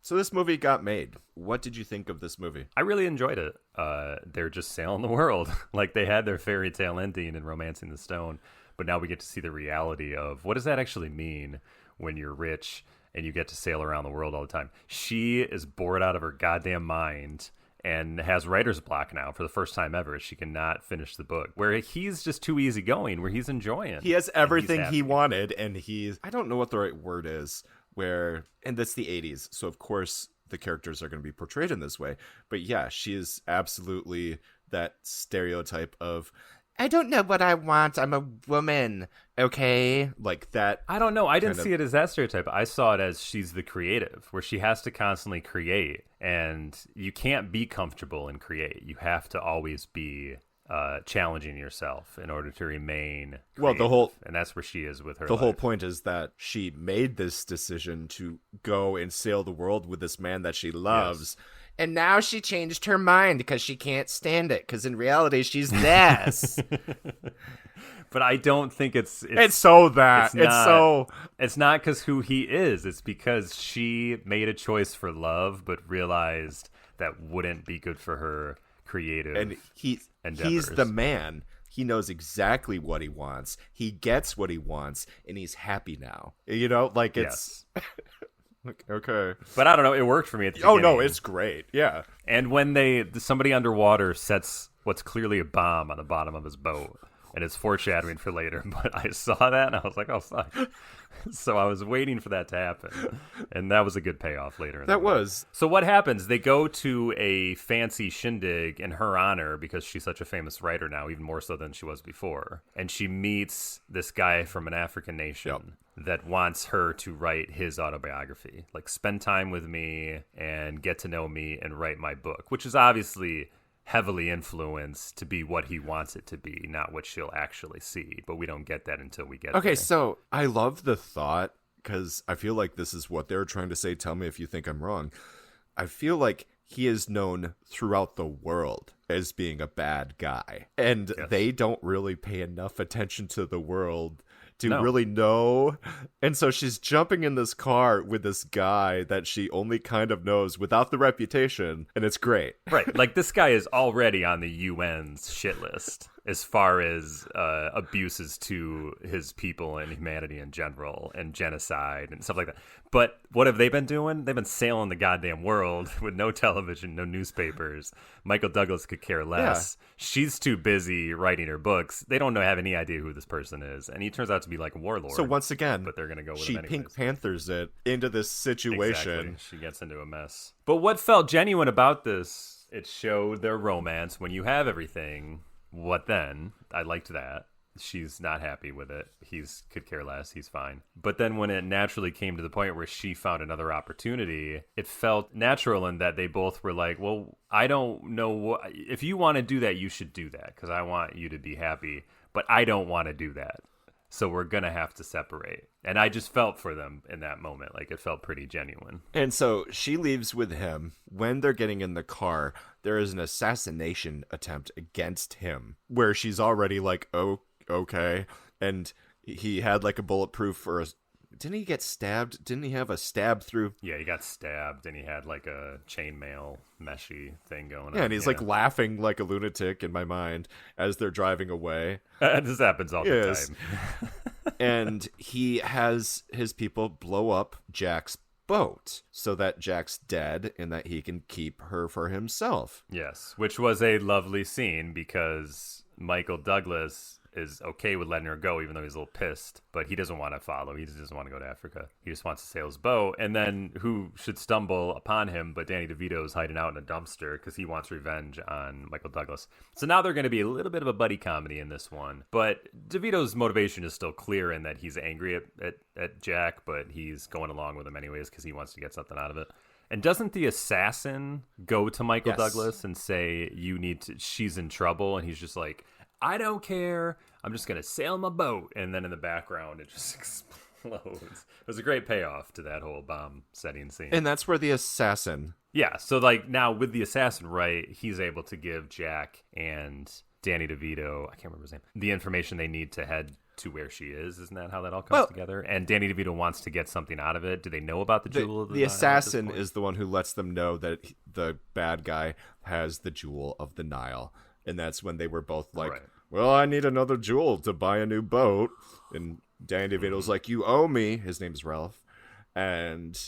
So this movie got made. What did you think of this movie?
I really enjoyed it. They're just sailing the world. Like they had their fairy tale ending in Romancing the Stone, but now we get to see the reality of what does that actually mean when you're rich and you get to sail around the world all the time. She is bored out of her goddamn mind and has writer's block now for the first time ever. She cannot finish the book, where he's just too easygoing, where he's enjoying.
He has everything he wanted, and I don't know what the right word is, and that's the 80s, so of course the characters are going to be portrayed in this way. But yeah, she is absolutely that stereotype of, I don't know what I want, I'm a woman, okay? Like that.
I don't know. I didn't see it as that stereotype. I saw it as she's the creative, where she has to constantly create, and you can't be comfortable and create. You have to always be challenging yourself in order to remain creative.
Well,
and that's where she is with her
the
life.
whole point is that she made this decision to go and sail the world with this man that she loves. Yes. And now she changed her mind because she can't stand it. Because in reality, she's this.
But I don't think it's
so that.
It's not because who he is. It's because she made a choice for love, but realized that wouldn't be good for her creative
and he's the man. He knows exactly what he wants. He gets what he wants, and he's happy now. You know, like it's... Yes. Okay.
But I don't know, it worked for me at the beginning.
Oh, no, it's great. Yeah.
And when somebody underwater sets what's clearly a bomb on the bottom of his boat, and it's foreshadowing for later, but I saw that, and I was like, oh, fuck. So I was waiting for that to happen, and that was a good payoff later.
That was.
So what happens? They go to a fancy shindig in her honor because she's such a famous writer now, even more so than she was before. And she meets this guy from an African nation that wants her to write his autobiography. Like, spend time with me and get to know me and write my book, which is obviously heavily influenced to be what he wants it to be, not what she'll actually see. But we don't get that until we get there.
Okay, so I love the thought, because I feel like this is what they're trying to say. Tell me if you think I'm wrong. I feel like he is known throughout the world as being a bad guy. And they don't really pay enough attention to the world to really know. And so she's jumping in this car with this guy that she only kind of knows without the reputation, and it's great.
Right. Like, this guy is already on the UN's shit list. as far as abuses to his people and humanity in general and genocide and stuff like that. But what have they been doing? They've been sailing the goddamn world with no television, no newspapers. Michael Douglas could care less. Yeah. She's too busy writing her books. They don't have any idea who this person is. And he turns out to be like a warlord.
So once again,
but they're going to go with
she
him anyways.
Pink Panthers it into this situation.
Exactly. She gets into a mess. But what felt genuine about this, it showed their romance. When you have everything, what then? I liked that. She's not happy with it. He's could care less. He's fine. But then when it naturally came to the point where she found another opportunity, it felt natural in that they both were like, well, I don't know what, if you want to do that, you should do that because I want you to be happy, but I don't want to do that. So we're going to have to separate. And I just felt for them in that moment. Like, it felt pretty genuine.
And so she leaves with him. When they're getting in the car, there is an assassination attempt against him where she's already like, oh, okay. And he had like a bulletproof or a... Didn't he get stabbed? Didn't he have a stab through?
Yeah, he got stabbed and he had like a chainmail meshy thing going on.
Yeah, and he's like laughing like a lunatic in my mind as they're driving away.
This happens all the time.
And he has his people blow up Jack's boat so that Jack's dead and that he can keep her for himself.
Yes, which was a lovely scene because Michael Douglas is okay with letting her go, even though he's a little pissed, but he doesn't want to follow. He just doesn't want to go to Africa. He just wants to sail his boat. And then who should stumble upon him but Danny DeVito is hiding out in a dumpster because he wants revenge on Michael Douglas. So now they're going to be a little bit of a buddy comedy in this one. But DeVito's motivation is still clear in that he's angry at Jack, but he's going along with him anyways because he wants to get something out of it. And doesn't the assassin go to Michael Douglas and say, she's in trouble? And he's just like, I don't care. I'm just going to sail my boat. And then in the background, it just explodes. It was a great payoff to that whole bomb setting scene.
And that's where the assassin...
Yeah, so like now with the assassin, right, he's able to give Jack and Danny DeVito, I can't remember his name, the information they need to head to where she is. Isn't that how that all comes together? And Danny DeVito wants to get something out of it. Do they know about the Jewel of the Nile?
The assassin is the one who lets them know that the bad guy has the Jewel of the Nile. And that's when they were both like... Right. Well, I need another jewel to buy a new boat. And Danny DeVito's like, you owe me. His name's Ralph. And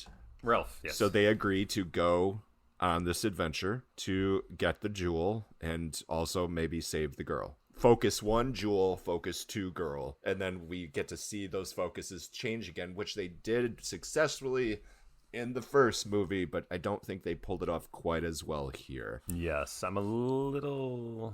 Ralph, yes.
So they agree to go on this adventure to get the jewel and also maybe save the girl. Focus 1 jewel, focus 2 girl. And then we get to see those focuses change again, which they did successfully in the first movie, but I don't think they pulled it off quite as well here.
Yes, I'm a little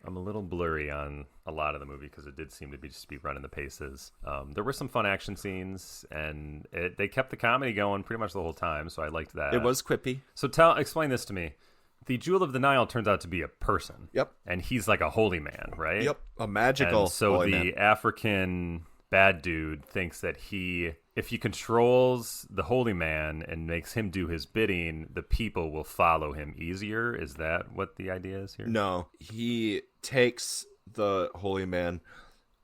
blurry on a lot of the movie because it did seem to be just be running the paces. There were some fun action scenes, and they kept the comedy going pretty much the whole time, so I liked that.
It was quippy.
So explain this to me. The Jewel of the Nile turns out to be a person.
Yep.
And he's like a holy man, right?
Yep, a magical
and so
holy
the
man.
African bad dude thinks that if he controls the holy man and makes him do his bidding, the people will follow him easier. Is that what the idea is here?
No, he takes the holy man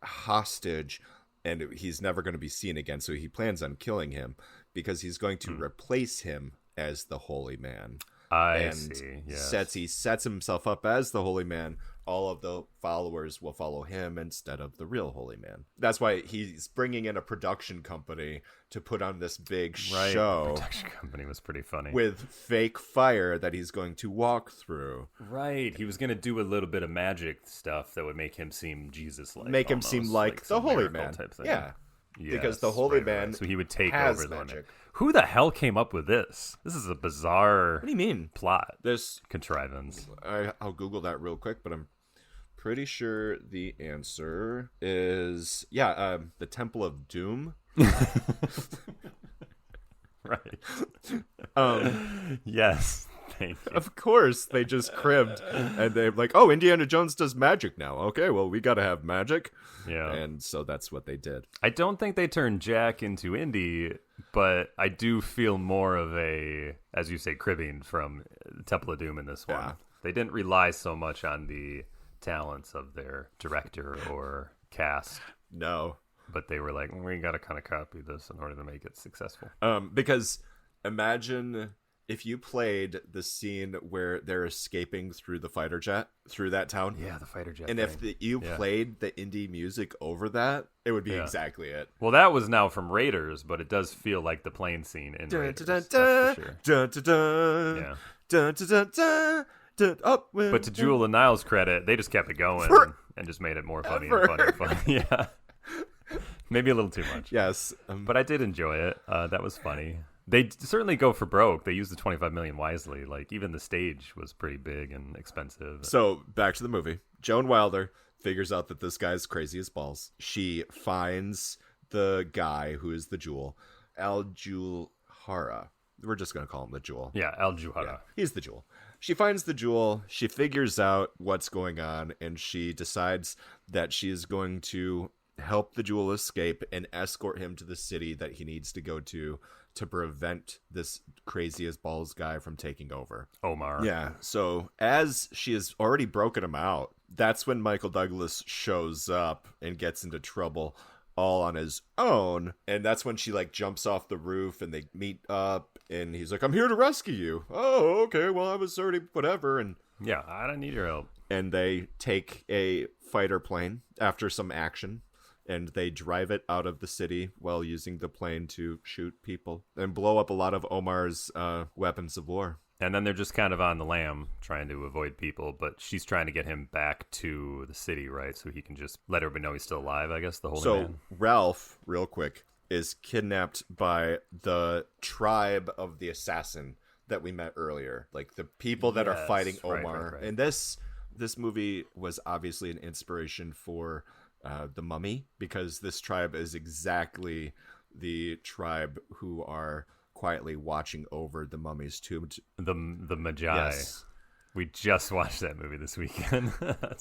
hostage and he's never going to be seen again. So he plans on killing him because he's going to replace him as the holy man.
I see. Yes.
He sets himself up as the holy man. All of the followers will follow him instead of the real holy man. That's why he's bringing in a production company to put on this big show.
The production company was pretty funny.
With fake fire that he's going to walk through.
Right. He was going to do a little bit of magic stuff that would make him seem Jesus-like.
Make him seem like the holy man.
Type thing.
Yeah.
Yes,
because the holy man
So he would take
has
over the
magic.
limit. Who the hell came up with this? This is a bizarre
What do you mean?
plot.
This
contrivance.
I'll Google that real quick, but I'm pretty sure the answer is the Temple of Doom.
Right. Yes. Thank you.
Of course, they just cribbed, and they're like, "Oh, Indiana Jones does magic now. Okay, well, we got to have magic."
Yeah,
and so that's what they did.
I don't think they turned Jack into Indy, but I do feel more of a, as you say, cribbing from Temple of Doom in this one.
Yeah.
They didn't rely so much on the talents of their director or cast.
No,
but they were like, we got to kind of copy this in order to make it successful.
Because imagine if you played the scene where they're escaping through the fighter jet through that town,
Yeah, the fighter jet.
and
thing.
if you played the indie music over that, it would be exactly it.
Well, that was now from Raiders, but it does feel like the plane scene in Raiders. That's for sure. Yeah. But to Jewel and Nile's credit, they just kept it going and just made it more funny and funny and funny. Yeah. Maybe a little too much.
Yes.
But I did enjoy it. That was funny. They certainly go for broke. They used the $25 million wisely. Like, even the stage was pretty big and expensive.
So, back to the movie. Joan Wilder figures out that this guy's crazy as balls. She finds the guy who is the Jewel, Al Juhara. We're just going to call him the Jewel.
Yeah, Al Juhara.
Yeah, he's the Jewel. She finds the Jewel. She figures out what's going on, and she decides that she is going to help the Jewel escape and escort him to the city that he needs to go to prevent this crazy as balls guy from taking over.
Omar.
Yeah. So as she has already broken him out, that's when Michael Douglas shows up and gets into trouble all on his own. And that's when she like jumps off the roof and they meet up and he's like, I'm here to rescue you. Oh, okay. Well, I was already whatever. And
yeah, I don't need your help.
And they take a fighter plane after some action. And they drive it out of the city while using the plane to shoot people and blow up a lot of Omar's weapons of war.
And then they're just kind of on the lam trying to avoid people, but she's trying to get him back to the city, right? So he can just let everybody know he's still alive, I guess, the holy man.
So Ralph, real quick, is kidnapped by the tribe of the assassin that we met earlier. Like the people that are fighting Omar. Right. And this movie was obviously an inspiration for the Mummy, because this tribe is exactly the tribe who are quietly watching over the Mummy's tomb. The
Magi. Yes. We just watched that movie this weekend.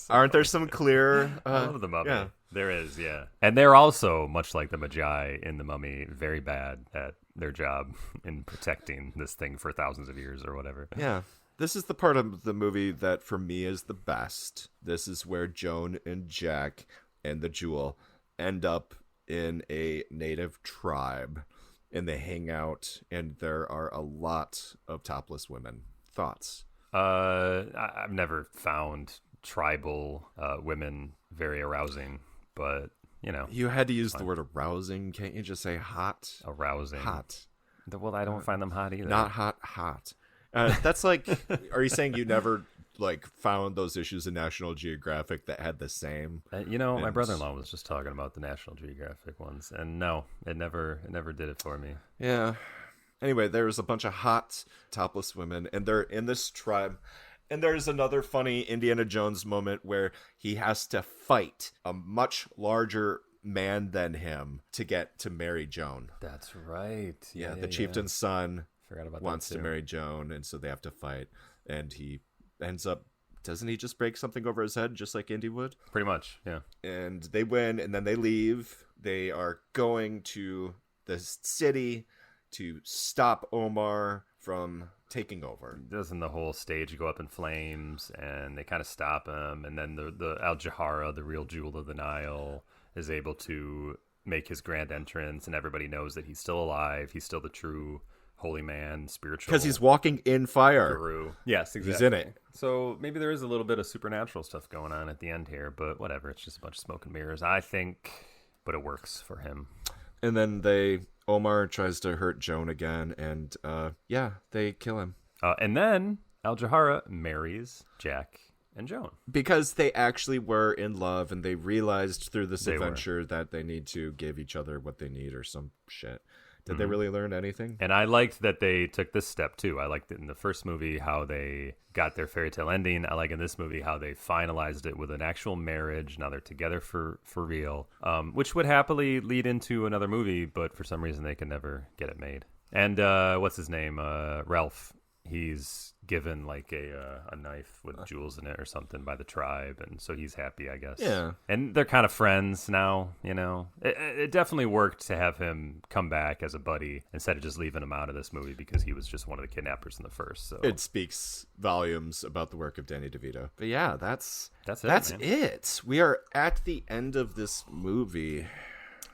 Aren't there some clear...
I love the Mummy. Yeah. There is, yeah. And they're also, much like the Magi in the Mummy, very bad at their job in protecting this thing for thousands of years or whatever.
Yeah. This is the part of the movie that for me is the best. This is where Joan and Jack and the Jewel end up in a native tribe and they hang out and there are a lot of topless women. Thoughts?
I've never found tribal women very arousing, but you know.
You had to use the word arousing. Can't you just say hot?
Arousing.
Hot.
Well, I don't find them hot either.
Not hot, hot. That's like, are you saying you never like found those issues in National Geographic that had the same?
My brother-in-law was just talking about the National Geographic ones, and no, it never did it for me.
Yeah. Anyway, there's a bunch of hot topless women, and they're in this tribe. And there's another funny Indiana Jones moment where he has to fight a much larger man than him to get to marry Joan.
That's right.
Yeah, the chieftain's son wants
to
marry Joan, and so they have to fight. And he ends up, doesn't he just break something over his head just like Indy would?
Pretty much, yeah.
And they win, and then they leave. They are going to the city to stop Omar from taking over.
Doesn't the whole stage go up in flames, and they kind of stop him, and then the Al Jahara, the real Jewel of the Nile, is able to make his grand entrance, and everybody knows that he's still alive. He's still the true holy man, spiritual.
Because he's walking in fire.
Guru. Yes, exactly.
He's in it.
So maybe there is a little bit of supernatural stuff going on at the end here, but whatever. It's just a bunch of smoke and mirrors, I think, but it works for him.
And then Omar tries to hurt Joan again, and they kill him.
And then Al Jahara marries Jack and Joan.
Because they actually were in love, and they realized through this adventure that they need to give each other what they need or some shit. Did they really learn anything?
And I liked that they took this step, too. I liked it in the first movie, how they got their fairy tale ending. I like in this movie how they finalized it with an actual marriage. Now they're together for real, which would happily lead into another movie, but for some reason they can never get it made. And what's his name? Ralph. He's given like a knife with jewels in it or something by the tribe, and so he's happy, I guess.
Yeah.
And they're kind of friends now, you know. It definitely worked to have him come back as a buddy instead of just leaving him out of this movie because he was just one of the kidnappers in the first. So
it speaks volumes about the work of Danny DeVito. But yeah, that's
it.
It. We are at the end of this movie.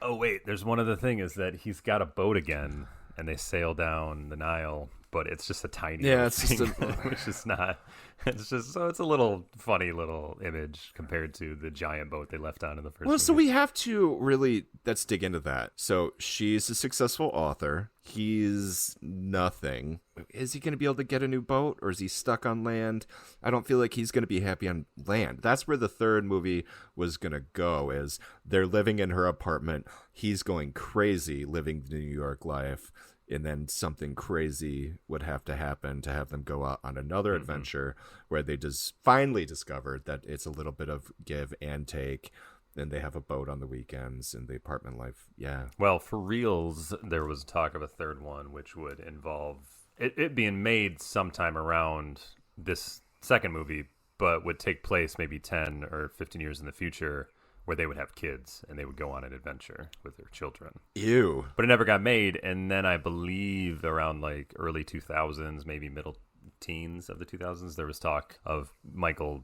Oh wait, there's one other thing, is that he's got a boat again. And they sail down the Nile but it's just a tiny
it's
thing,
just
which is not. It's just so it's a little funny little image compared to the giant boat they left on in the first.
Well,
movie.
so we have to really let's dig into that. So she's a successful author. He's nothing. Is he going to be able to get a new boat, or is he stuck on land? I don't feel like he's going to be happy on land. That's where the third movie was going to go. Is they're living in her apartment. He's going crazy living the New York life. And then something crazy would have to happen to have them go out on another adventure where they just finally discovered that it's a little bit of give and take. Then they have a boat on the weekends and the apartment life. Yeah.
Well, for reals, there was talk of a third one, which would involve it being made sometime around this second movie, but would take place maybe 10 or 15 years in the future, where they would have kids and they would go on an adventure with their children.
Ew.
But it never got made. And then I believe around like early 2000s, maybe middle teens of the 2000s, there was talk of Michael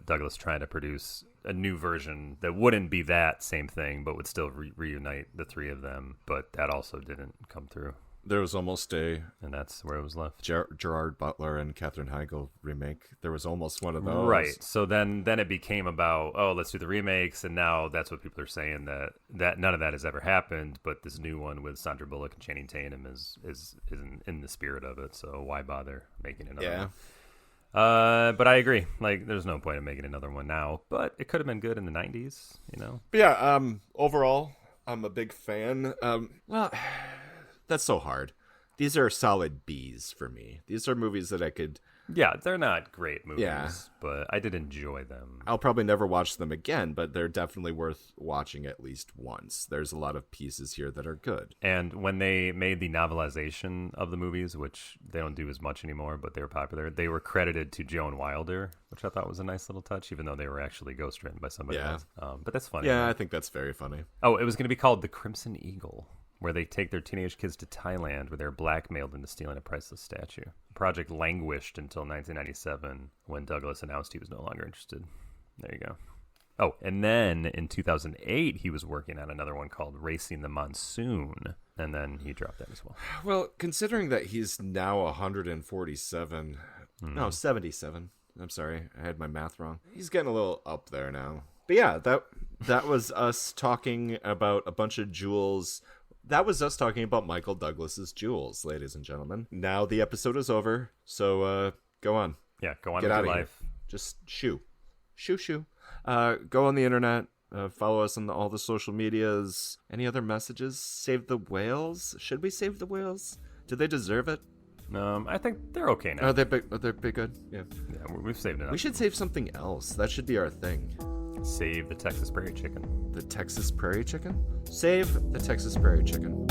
Douglas trying to produce a new version that wouldn't be that same thing, but would still reunite the three of them. But that also didn't come through.
There was almost a...
And that's where it was left.
Gerard Butler and Katherine Heigl remake. There was almost one of those.
Right. So then it became about, oh, let's do the remakes. And now that's what people are saying, that none of that has ever happened. But this new one with Sandra Bullock and Channing Tatum is in the spirit of it. So why bother making another one? But I agree. Like, there's no point in making another one now. But it could have been good in the 90s, you know?
But yeah, overall, I'm a big fan. Well... That's so hard. These are solid Bs for me. These are movies that I could...
Yeah, they're not great movies, but I did enjoy them.
I'll probably never watch them again, but they're definitely worth watching at least once. There's a lot of pieces here that are good.
And when they made the novelization of the movies, which they don't do as much anymore, but they were popular, they were credited to Joan Wilder, which I thought was a nice little touch, even though they were actually ghostwritten by somebody else. But that's funny.
Yeah, I think that's very funny.
Oh, it was going to be called The Crimson Eagle, where they take their teenage kids to Thailand, where they're blackmailed into stealing a priceless statue. The project languished until 1997, when Douglas announced he was no longer interested. There you go. Oh, and then in 2008, he was working on another one called Racing the Monsoon, and then he dropped that as well.
Well, considering that he's now 147, no, 77. I'm sorry, I had my math wrong. He's getting a little up there now. But yeah, that was us talking about a bunch of jewels. That was us talking about Michael Douglas's Jewels, ladies and gentlemen. Now the episode is over, so go on.
Yeah, go on
Get
with
out
your
of
life.
Here. Just shoo. Go on the internet. Follow us on all the social medias. Any other messages? Save the whales? Should we save the whales? Do they deserve it?
I think they're okay now.
Are they big good? Yeah.
Yeah, we've saved enough.
We should save something else. That should be our thing.
Save the Texas Prairie Chicken.
The Texas Prairie Chicken? Save the Texas Prairie Chicken.